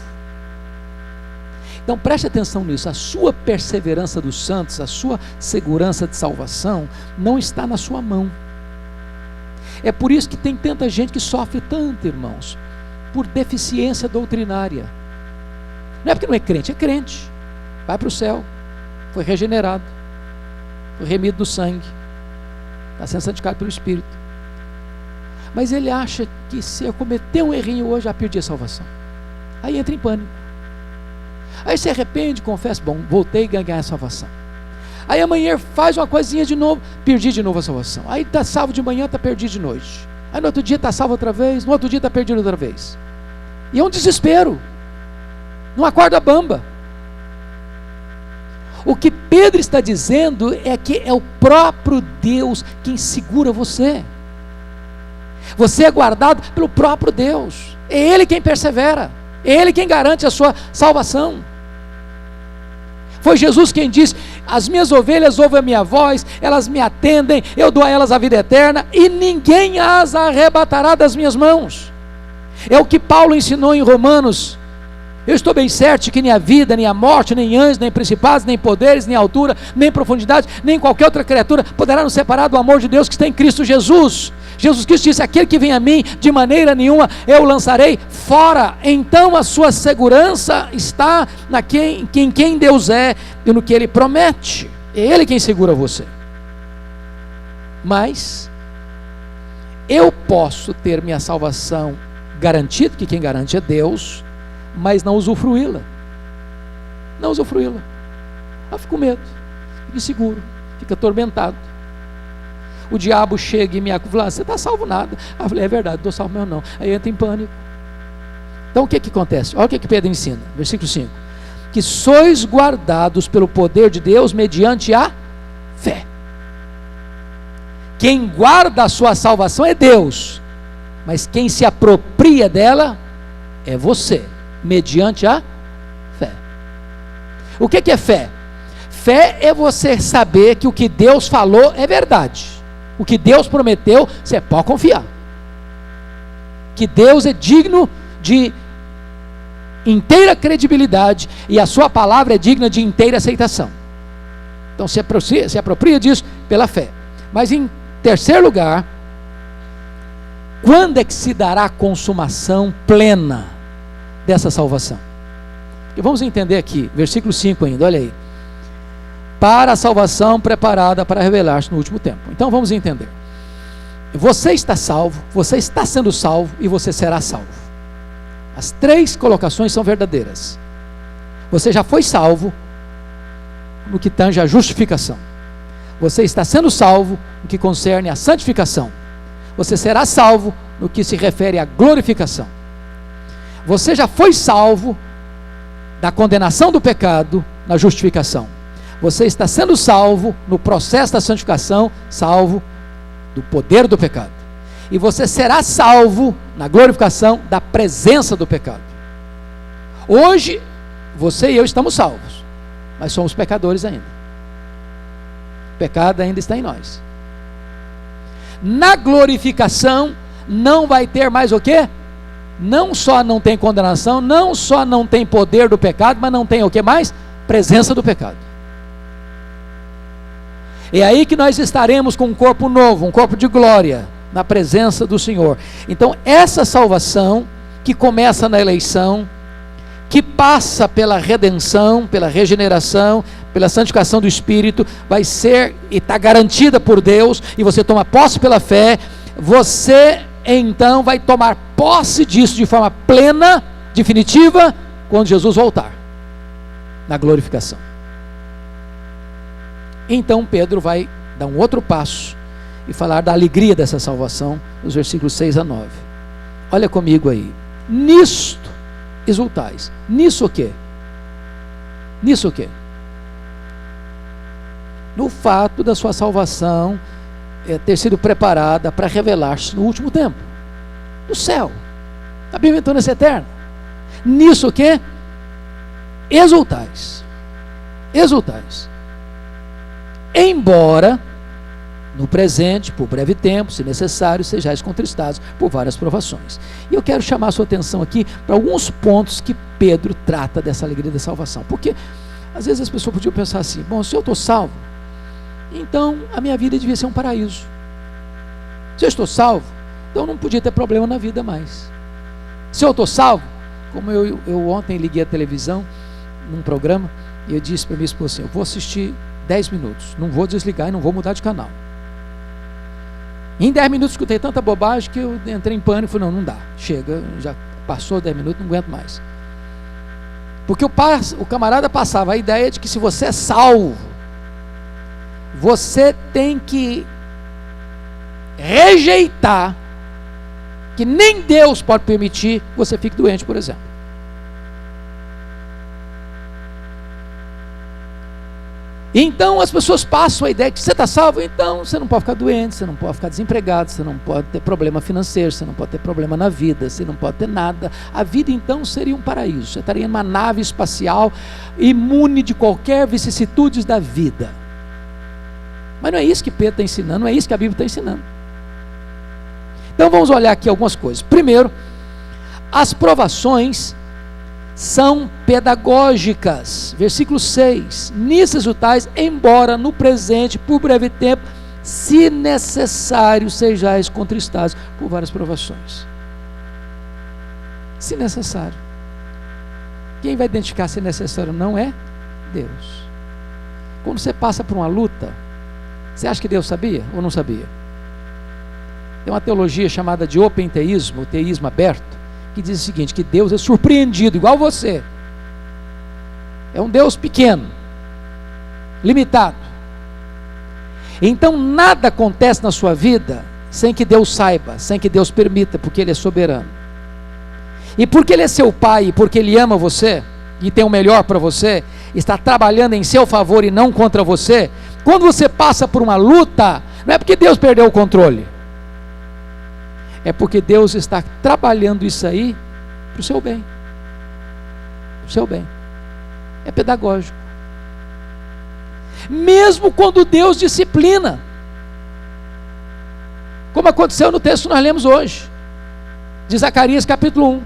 Então preste atenção nisso, a sua perseverança dos santos, a sua segurança de salvação não está na sua mão. É por isso que tem tanta gente que sofre tanto, irmãos, por deficiência doutrinária. Não é porque não é crente, vai para o céu, foi regenerado, foi remido do sangue, está sendo santificado pelo Espírito, mas ele acha que se eu cometer um errinho hoje, já perdi a salvação, aí entra em pânico. Aí se arrepende, confessa, bom, voltei a ganhar a salvação. Aí amanhã faz uma coisinha de novo, perdi de novo a salvação. Aí está salvo de manhã, está perdido de noite. Aí no outro dia está salvo outra vez, no outro dia está perdido outra vez. E é um desespero, uma corda bamba. O que Pedro está dizendo é que é o próprio Deus quem segura você. Você é guardado pelo próprio Deus. É Ele quem persevera. É Ele quem garante a sua salvação. Foi Jesus quem disse, as minhas ovelhas ouvem a minha voz, elas me atendem, eu dou a elas a vida eterna, e ninguém as arrebatará das minhas mãos. É o que Paulo ensinou em Romanos. Eu estou bem certo que nem a vida, nem a morte, nem anjos, nem principados, nem poderes, nem altura, nem profundidade, nem qualquer outra criatura poderá nos separar do amor de Deus que está em Cristo Jesus. Jesus Cristo disse, aquele que vem a mim, de maneira nenhuma eu o lançarei fora. Então a sua segurança está em quem Deus é e no que Ele promete. É Ele quem segura você. Mas eu posso ter minha salvação garantida, que quem garante é Deus, mas não usufruí-la. Não usufruí-la. Eu fico com medo, fico inseguro, fico atormentado. O diabo chega e me acusa, você está salvo nada. Eu falei, é verdade, não estou salvo mesmo não. Aí entra em pânico. Então o que acontece? Olha o que Pedro ensina, versículo 5. Que sois guardados pelo poder de Deus mediante a fé. Quem guarda a sua salvação é Deus, mas quem se apropria dela é você, mediante a fé. O que é fé? Fé é você saber que o que Deus falou é verdade. O que Deus prometeu, você pode confiar. Que Deus é digno de inteira credibilidade e a sua palavra é digna de inteira aceitação. Então se apropria disso pela fé. Mas em terceiro lugar, quando é que se dará a consumação plena dessa salvação? E vamos entender aqui, versículo 5 ainda, olha aí. Para a salvação preparada para revelar-se no último tempo. Então vamos entender. Você está salvo, você está sendo salvo e você será salvo. As três colocações são verdadeiras. Você já foi salvo no que tange a justificação. Você está sendo salvo no que concerne a santificação. Você será salvo no que se refere à glorificação. Você já foi salvo da condenação do pecado na justificação. Você está sendo salvo no processo da santificação, salvo do poder do pecado. E você será salvo na glorificação da presença do pecado. Hoje, você e eu estamos salvos, mas somos pecadores ainda. O pecado ainda está em nós. Na glorificação, não vai ter mais o quê? Não só não tem condenação, não só não tem poder do pecado, mas não tem o que mais? Presença do pecado. É aí que nós estaremos com um corpo novo, um corpo de glória, na presença do Senhor. Então essa salvação, que começa na eleição, que passa pela redenção, pela regeneração, pela santificação do Espírito, vai ser e está garantida por Deus, e você toma posse pela fé, você então vai tomar posse disso de forma plena, definitiva, quando Jesus voltar, na glorificação. Então Pedro vai dar um outro passo e falar da alegria dessa salvação, nos versículos 6 a 9. Olha comigo aí. Nisto exultais. Nisso o quê? Nisso o quê? No fato da sua salvação ter sido preparada para revelar-se no último tempo, no céu, na bem-aventurança eterna. Nisso o quê? Exultais. Exultais. Embora no presente, por breve tempo, se necessário, sejais contristados por várias provações. E eu quero chamar a sua atenção aqui para alguns pontos que Pedro trata dessa alegria da salvação. Porque às vezes as pessoas podiam pensar assim: bom, se eu estou salvo, então a minha vida devia ser um paraíso. Se eu estou salvo, então não podia ter problema na vida mais. Se eu estou salvo, como eu ontem liguei a televisão num programa, e eu disse para minha esposa assim: eu vou assistir 10 minutos, não vou desligar e não vou mudar de canal. Em 10 minutos escutei tanta bobagem que eu entrei em pânico e falei: não dá, chega, já passou 10 minutos, não aguento mais. Porque o camarada passava a ideia de que se você é salvo, você tem que rejeitar, que nem Deus pode permitir que você fique doente, por exemplo. Então as pessoas passam a ideia que você está salvo, então você não pode ficar doente, você não pode ficar desempregado, você não pode ter problema financeiro, você não pode ter problema na vida, você não pode ter nada. A vida então seria um paraíso, você estaria em uma nave espacial, imune de qualquer vicissitudes da vida. Mas não é isso que Pedro está ensinando, não é isso que a Bíblia está ensinando. Então vamos olhar aqui algumas coisas. Primeiro, as provações são pedagógicas. Versículo 6: nisso exultais, embora no presente, por breve tempo, se necessário, sejais contristados por várias provações. Se necessário. Quem vai identificar se necessário não é Deus. Quando você passa por uma luta, você acha que Deus sabia ou não sabia? Tem uma teologia chamada de open teísmo, o teísmo aberto, que diz o seguinte: que Deus é surpreendido, igual você. É um Deus pequeno, limitado. Então nada acontece na sua vida sem que Deus saiba, sem que Deus permita, porque Ele é soberano. E porque Ele é seu Pai, e porque Ele ama você, e tem o melhor para você, está trabalhando em seu favor e não contra você, quando você passa por uma luta, não é porque Deus perdeu o controle, é porque Deus está trabalhando isso aí para o seu bem. Para o seu bem. É pedagógico. mesmo quando Deus disciplina, como aconteceu no texto que nós lemos hoje, de Zacarias capítulo 1.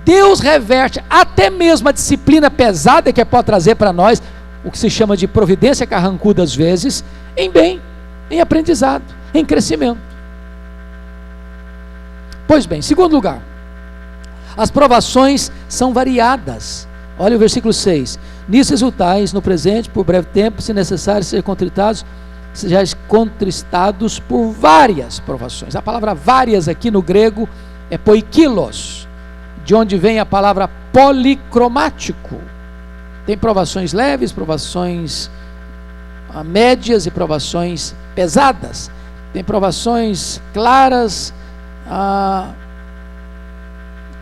Deus reverte até mesmo a disciplina pesada que pode trazer para nós, o que se chama de providência carrancuda às vezes, em bem, em aprendizado, em crescimento. Pois bem, segundo lugar, as provações são variadas. Olha o versículo 6: nisso exultais no presente, por breve tempo, se necessário ser contritados, sejais contristados por várias provações. A palavra várias aqui no grego é poikilos, de onde vem a palavra policromático. Tem provações leves, provações médias e provações pesadas. Tem provações claras,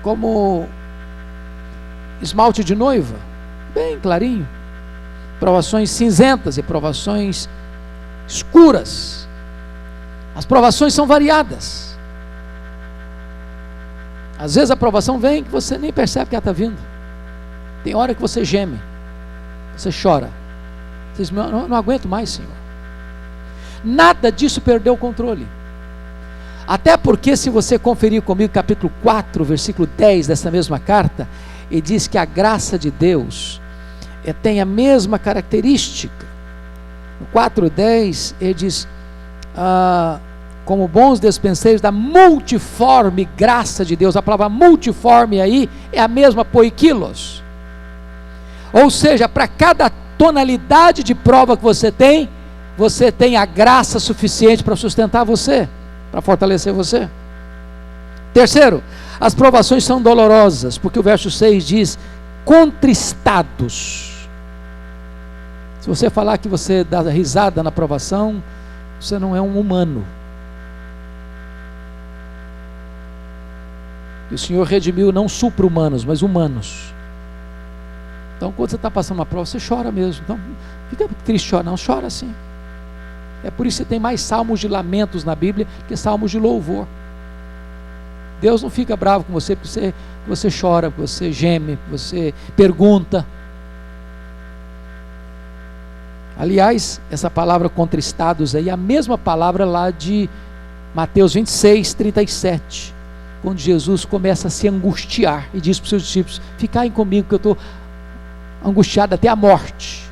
como esmalte de noiva, bem clarinho. Provações cinzentas e provações escuras. As provações são variadas. Às vezes a provação vem que você nem percebe que ela está vindo. Tem hora que você geme, você chora, você diz: não aguento mais, Senhor. Nada disso perdeu o controle. Até porque, se você conferir comigo capítulo 4, versículo 10 dessa mesma carta, ele diz que a graça de Deus tem a mesma característica. No 4:10 ele diz: como bons despenseiros da multiforme graça de Deus. A palavra multiforme aí é a mesma poikilos. Ou seja, para cada tonalidade de prova que você tem a graça suficiente para sustentar você, para fortalecer você. Terceiro, as provações são dolorosas, porque o verso 6 diz: contristados. Se você falar que você dá risada na provação, você não é um humano. E o Senhor redimiu não supra-humanos, mas humanos. Então, quando você está passando uma prova, você chora mesmo. Então, fica triste, chora, não, chora sim. É por isso que tem mais salmos de lamentos na Bíblia que salmos de louvor. Deus não fica bravo com você porque você chora, porque você geme, porque você pergunta. Aliás, essa palavra contristados aí é a mesma palavra lá de Mateus 26, 37, quando Jesus começa a se angustiar e diz para os seus discípulos: ficai comigo que eu estou angustiado até a morte.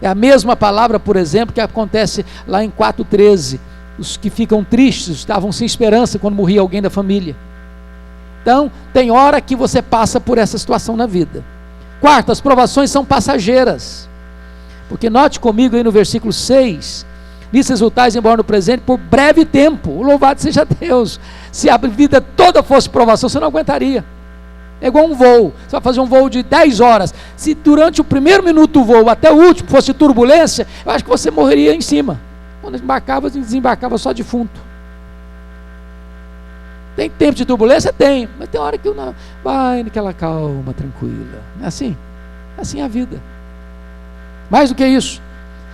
É a mesma palavra, por exemplo, que acontece lá em 4:13, os que ficam tristes, estavam sem esperança quando morria alguém da família. Então, tem hora que você passa por essa situação na vida. Quarto, as provações são passageiras, porque note comigo aí no versículo 6, nisso exultais embora no presente por breve tempo. Louvado seja Deus. Se a vida toda fosse provação, você não aguentaria. É igual um voo, você vai fazer um voo de 10 horas, se durante o primeiro minuto do voo até o último fosse turbulência, eu acho que você morreria em cima. Quando embarcava, desembarcava só defunto. Tem tempo de turbulência? Tem, mas tem hora que vai naquela calma, tranquila. É assim? É assim a vida. Mais do que isso,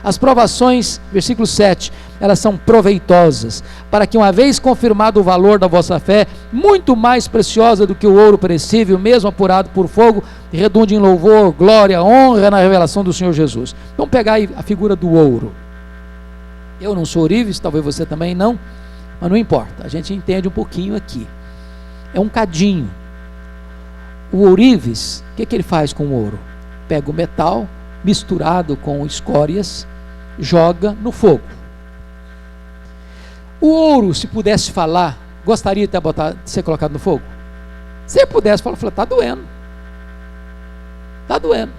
as provações, versículo 7, elas são proveitosas, para que uma vez confirmado o valor da vossa fé, muito mais preciosa do que o ouro perecível, mesmo apurado por fogo, redunde em louvor, glória, honra na revelação do Senhor Jesus. Vamos pegar aí a figura do ouro. Eu não sou ourives, talvez você também não, mas não importa, a gente entende um pouquinho aqui. É um cadinho. O ourives, o que ele faz com o ouro? Pega o metal misturado com escórias, joga no fogo. O ouro, se pudesse falar, gostaria de ser colocado no fogo? Se ele pudesse falar, está doendo. Está doendo.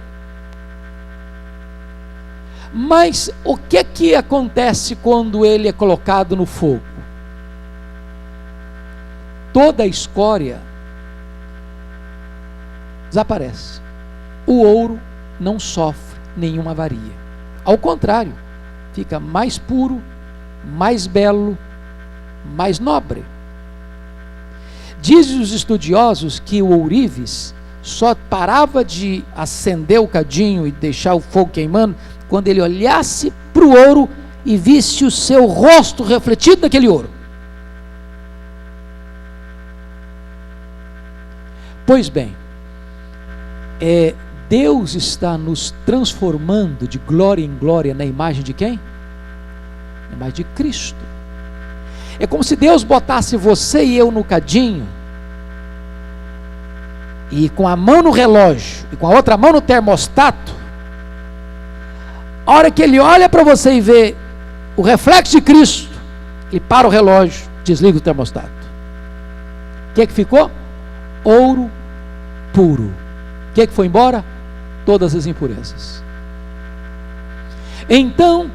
Mas o que acontece quando ele é colocado no fogo? Toda a escória desaparece. O ouro não sofre nenhuma avaria. Ao contrário, fica mais puro, mais belo, mais nobre. Dizem os estudiosos que o ourives só parava de acender o cadinho e deixar o fogo queimando quando ele olhasse para o ouro e visse o seu rosto refletido naquele ouro. Pois bem, Deus está nos transformando de glória em glória na imagem de quem? Na imagem de Cristo. É como se Deus botasse você e eu no cadinho, e com a mão no relógio e com a outra mão no termostato. A hora que ele olha para você e vê o reflexo de Cristo, ele para o relógio, desliga o termostato. O que é que ficou? Ouro puro. O que é que foi embora? Todas as impurezas. Então,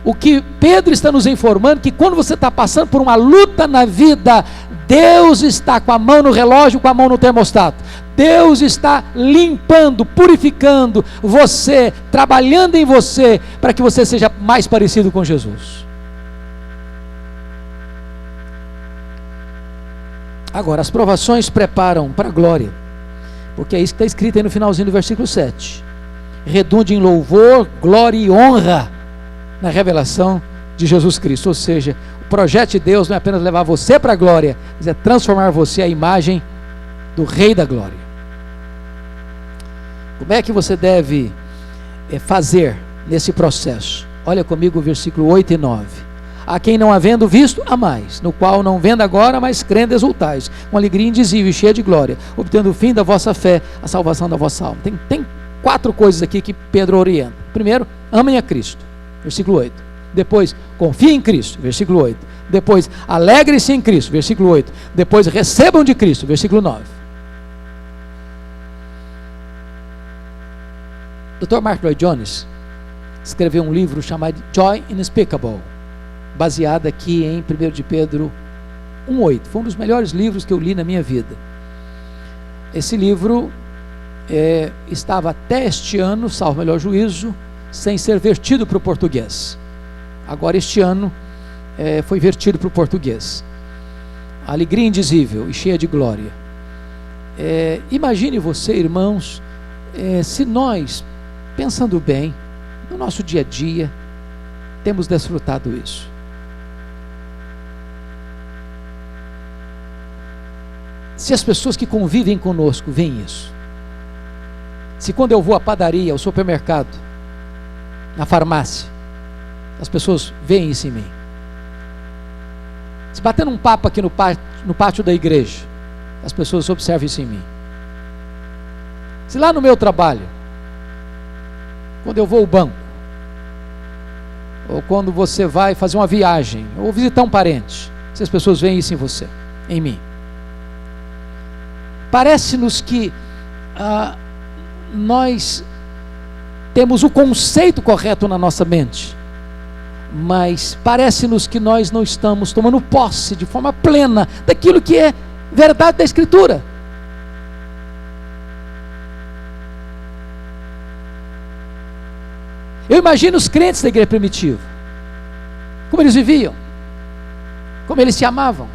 o que Pedro está nos informando, que quando você está passando por uma luta na vida, Deus está com a mão no relógio, com a mão no termostato. Deus está limpando, purificando você, trabalhando em você, para que você seja mais parecido com Jesus. Agora, as provações preparam para a glória, porque é isso que está escrito aí no finalzinho do versículo 7. Redunde em louvor, glória e honra na revelação de Jesus Cristo. Ou seja, o projeto de Deus não é apenas levar você para a glória, mas é transformar você à imagem do Rei da Glória. Como é que você deve fazer nesse processo? Olha comigo o versículo 8 e 9. A quem não havendo visto, a mais, no qual não vendo agora, mas crendo exultais, com alegria indizível e cheia de glória, obtendo o fim da vossa fé, a salvação da vossa alma. Tem 4 coisas aqui que Pedro orienta. Primeiro, amem a Cristo, versículo 8. Depois, confiem em Cristo, versículo 8. Depois, alegrem-se em Cristo, versículo 8. Depois, recebam de Cristo, versículo 9. Dr. Mark Lloyd Jones escreveu um livro chamado Joy Unspeakable, baseado aqui em 1 de Pedro 1,8. Foi um dos melhores livros que eu li na minha vida. Esse livro estava até este ano, salvo melhor juízo, sem ser vertido para o português. Agora este ano foi vertido para o português. Alegria indizível e cheia de glória. Imagine você, irmãos, se nós, pensando bem, no nosso dia a dia, temos desfrutado isso. Se as pessoas que convivem conosco veem isso, se quando eu vou à padaria, ao supermercado, na farmácia, as pessoas veem isso em mim, se batendo um papo aqui no pátio da igreja, as pessoas observam isso em mim, se lá no meu trabalho, quando eu vou ao banco, ou quando você vai fazer uma viagem, ou visitar um parente, se as pessoas veem isso em você, em mim, parece-nos que nós temos o conceito correto na nossa mente, mas parece-nos que nós não estamos tomando posse de forma plena daquilo que é verdade da Escritura. Eu imagino os crentes da igreja primitiva, como eles viviam, como eles se amavam,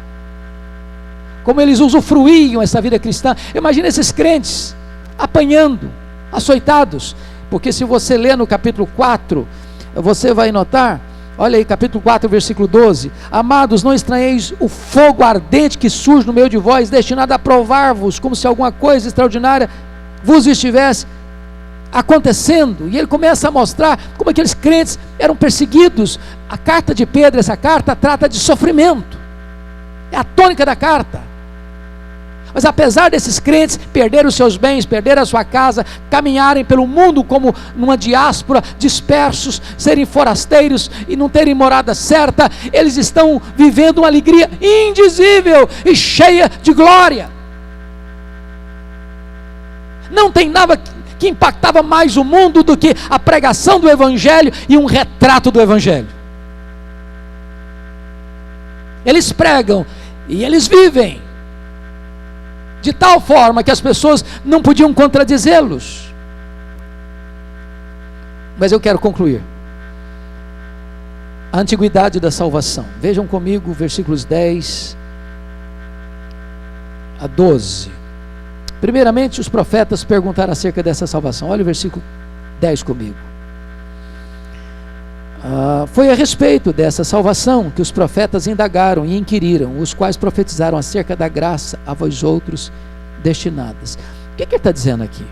como eles usufruíam essa vida cristã. Imagina esses crentes apanhando, açoitados, porque se você ler no capítulo 4, você vai notar, olha aí, capítulo 4, versículo 12: amados, não estranheis o fogo ardente que surge no meio de vós, destinado a provar-vos, como se alguma coisa extraordinária vos estivesse acontecendo. E ele começa a mostrar como aqueles crentes eram perseguidos. A carta de Pedro, essa carta trata de sofrimento, é a tônica da carta. Mas apesar desses crentes perderem os seus bens, perderem a sua casa, caminharem pelo mundo como numa diáspora, dispersos, serem forasteiros e não terem morada certa, eles estão vivendo uma alegria indizível e cheia de glória. Não tem nada que impactava mais o mundo do que a pregação do Evangelho e um retrato do Evangelho. Eles pregam e eles vivem de tal forma que as pessoas não podiam contradizê-los. Mas eu quero concluir. A antiguidade da salvação. Vejam comigo versículos 10 a 12. Primeiramente, os profetas perguntaram acerca dessa salvação. Olha o versículo 10 comigo. Foi a respeito dessa salvação que os profetas indagaram e inquiriram, os quais profetizaram acerca da graça a vós outros destinadas. O que ele está dizendo aqui?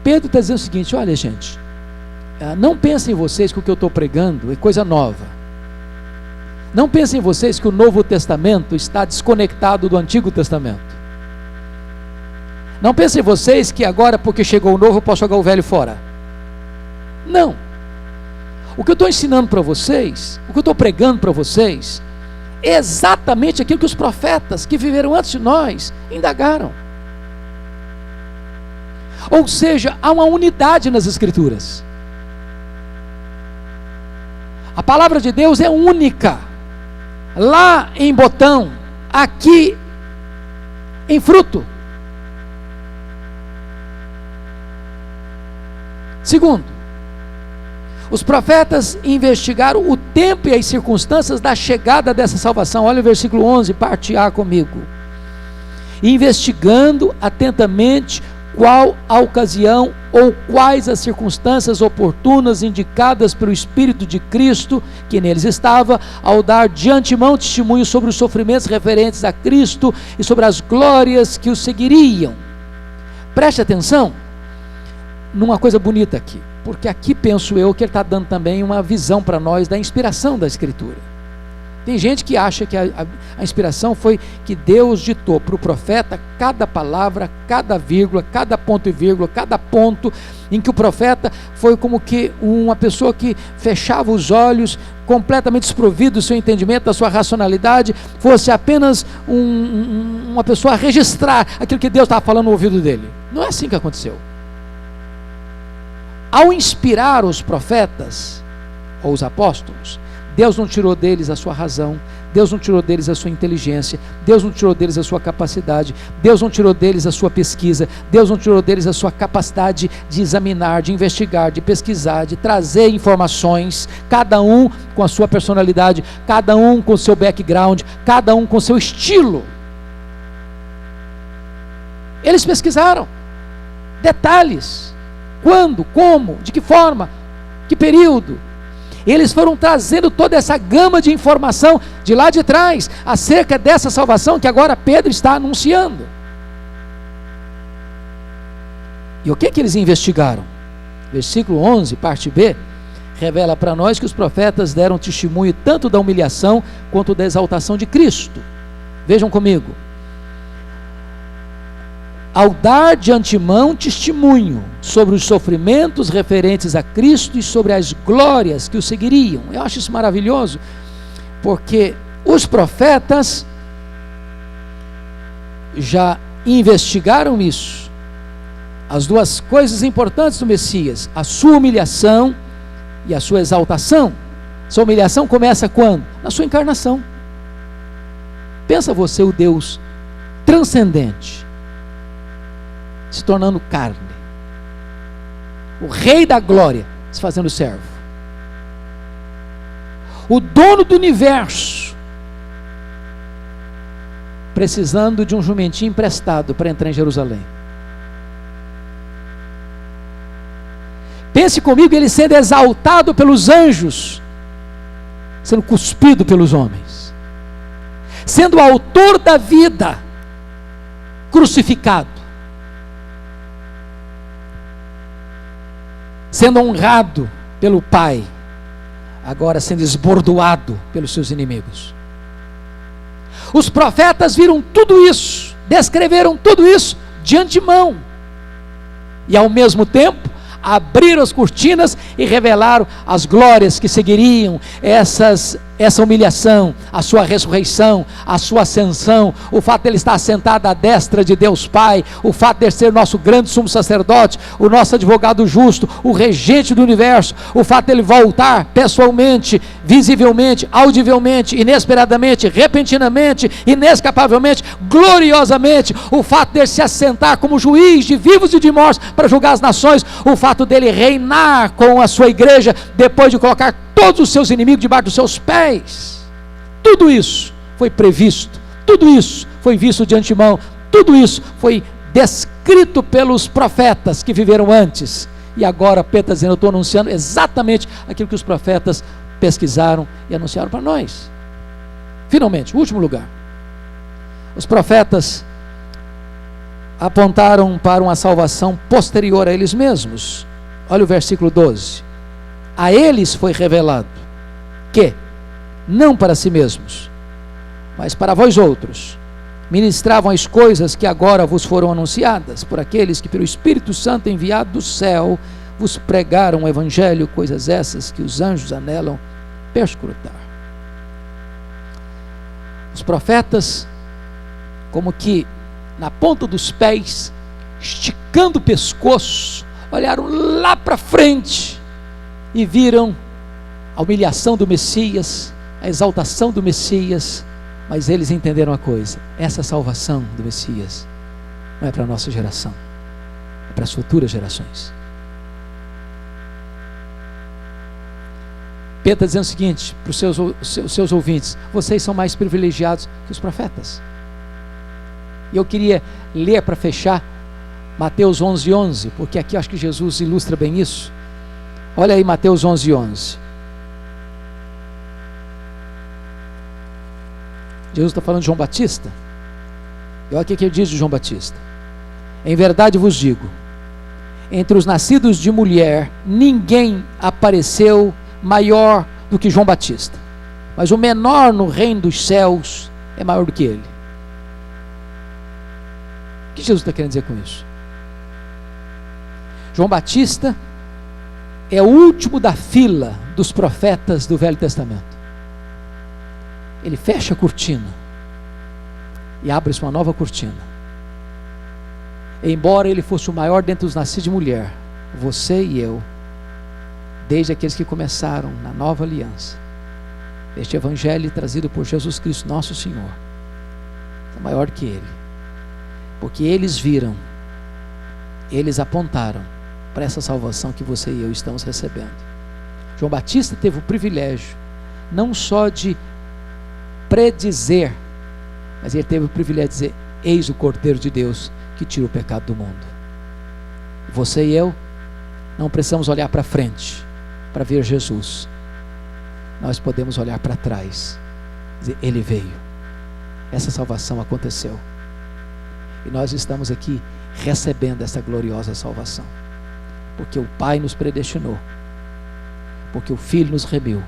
Pedro está dizendo o seguinte: olha, gente, não pensem vocês que o que eu estou pregando é coisa nova. Não pensem vocês que o Novo Testamento está desconectado do Antigo Testamento. Não pensem vocês que agora, porque chegou o novo, eu posso jogar o velho fora. Não. O que eu estou ensinando para vocês, o que eu estou pregando para vocês, é exatamente aquilo que os profetas que viveram antes de nós indagaram. Ou seja, há uma unidade nas Escrituras. A palavra de Deus é única. Lá em botão, aqui em fruto. Segundo, os profetas investigaram o tempo e as circunstâncias da chegada dessa salvação. Olha o versículo 11, parte A comigo. Investigando atentamente qual a ocasião ou quais as circunstâncias oportunas indicadas pelo Espírito de Cristo, que neles estava, ao dar de antemão testemunho sobre os sofrimentos referentes a Cristo e sobre as glórias que o seguiriam. Preste atenção numa coisa bonita aqui, porque aqui penso eu que ele está dando também uma visão para nós da inspiração da Escritura. Tem gente que acha que a inspiração foi que Deus ditou para o profeta cada palavra, cada vírgula, cada ponto e vírgula, cada ponto, em que o profeta foi como que uma pessoa que fechava os olhos, completamente desprovido do seu entendimento, da sua racionalidade, fosse apenas uma pessoa a registrar aquilo que Deus estava falando no ouvido dele. Não é assim que aconteceu. Ao inspirar os profetas, ou os apóstolos, Deus não tirou deles a sua razão, Deus não tirou deles a sua inteligência, Deus não tirou deles a sua capacidade, Deus não tirou deles a sua pesquisa, Deus não tirou deles a sua capacidade de examinar, de investigar, de pesquisar, de trazer informações, cada um com a sua personalidade, cada um com o seu background, cada um com o seu estilo. Eles pesquisaram detalhes, quando, como, de que forma, que período. Eles foram trazendo toda essa gama de informação de lá de trás, acerca dessa salvação que agora Pedro está anunciando. E o que eles investigaram? Versículo 11, parte B, revela para nós que os profetas deram testemunho tanto da humilhação quanto da exaltação de Cristo. Vejam comigo. Ao dar de antemão testemunho sobre os sofrimentos referentes a Cristo e sobre as glórias que o seguiriam. Eu acho isso maravilhoso, porque os profetas já investigaram isso. As duas coisas importantes do Messias, a sua humilhação e a sua exaltação. Sua humilhação começa quando? Na sua encarnação. Pensa você, o Deus transcendente, se tornando carne, o Rei da glória se fazendo servo, o dono do universo precisando de um jumentinho emprestado para entrar em Jerusalém. Pense comigo, ele sendo exaltado pelos anjos, sendo cuspido pelos homens, sendo o autor da vida, crucificado, sendo honrado pelo Pai, agora sendo esbordoado pelos seus inimigos. Os profetas viram tudo isso, descreveram tudo isso de antemão, e ao mesmo tempo abriram as cortinas e revelaram as glórias que seguiriam essa humilhação, a sua ressurreição, a sua ascensão, o fato de ele estar sentado à destra de Deus Pai, o fato de ele ser nosso grande sumo sacerdote, o nosso advogado justo, o regente do universo, o fato de ele voltar pessoalmente, visivelmente, audivelmente, inesperadamente, repentinamente, inescapavelmente, gloriosamente, o fato de ele se assentar como juiz de vivos e de mortos para julgar as nações, o fato dele reinar com a sua igreja depois de colocar todos os seus inimigos debaixo dos seus pés. Tudo isso foi previsto, tudo isso foi visto de antemão, tudo isso foi descrito pelos profetas que viveram antes. E agora Pedro está dizendo, eu estou anunciando exatamente aquilo que os profetas pesquisaram e anunciaram para nós. Finalmente, último lugar, os profetas apontaram para uma salvação posterior a eles mesmos. Olha o versículo 12. A eles foi revelado que, não para si mesmos, mas para vós outros, ministravam as coisas que agora vos foram anunciadas por aqueles que pelo Espírito Santo enviado do céu vos pregaram o Evangelho, coisas essas que os anjos anelam perscrutar. Os profetas, como que na ponta dos pés, esticando o pescoço, olharam lá para frente e viram a humilhação do Messias, a exaltação do Messias, mas eles entenderam uma coisa: essa salvação do Messias não é para a nossa geração, é para as futuras gerações. Pedro está dizendo o seguinte para os seus ouvintes: vocês são mais privilegiados que os profetas. E eu queria ler para fechar Mateus 11:11, porque aqui eu acho que Jesus ilustra bem isso. Olha aí Mateus 11:11. Jesus está falando de João Batista. E olha o que ele diz de João Batista: em verdade vos digo, entre os nascidos de mulher, ninguém apareceu maior do que João Batista, mas o menor no reino dos céus é maior do que ele. O que Jesus está querendo dizer com isso? João Batista é o último da fila dos profetas do Velho Testamento. Ele fecha a cortina e abre-se uma nova cortina. Embora ele fosse o maior dentre os nascidos de mulher, você e eu, desde aqueles que começaram na nova aliança, este evangelho trazido por Jesus Cristo nosso Senhor, é maior que ele, porque eles viram, eles apontaram para essa salvação que você e eu estamos recebendo. João Batista teve o privilégio não só de predizer, mas ele teve o privilégio de dizer: eis o Cordeiro de Deus que tira o pecado do mundo. Você e eu não precisamos olhar para frente para ver Jesus, nós podemos olhar para trás, dizer: ele veio, essa salvação aconteceu, e nós estamos aqui recebendo essa gloriosa salvação, porque o Pai nos predestinou, porque o Filho nos remiu,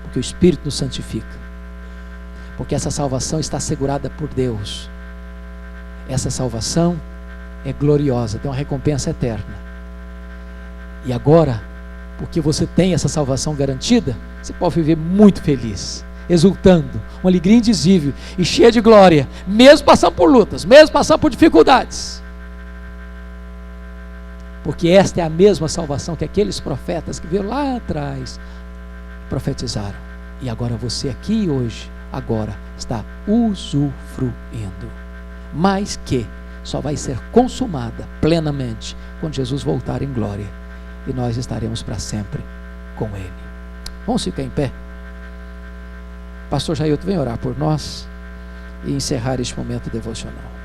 porque o Espírito nos santifica, porque essa salvação está assegurada por Deus. Essa salvação é gloriosa, tem uma recompensa eterna. E agora, porque você tem essa salvação garantida, você pode viver muito feliz, exultando, uma alegria indizível e cheia de glória, mesmo passando por lutas, mesmo passando por dificuldades, porque esta é a mesma salvação que aqueles profetas que viram lá atrás profetizaram, e agora você aqui hoje, agora está usufruindo, mas que só vai ser consumada plenamente quando Jesus voltar em glória, e nós estaremos para sempre com Ele. Vamos ficar em pé? Pastor Jailton, vem orar por nós e encerrar este momento devocional.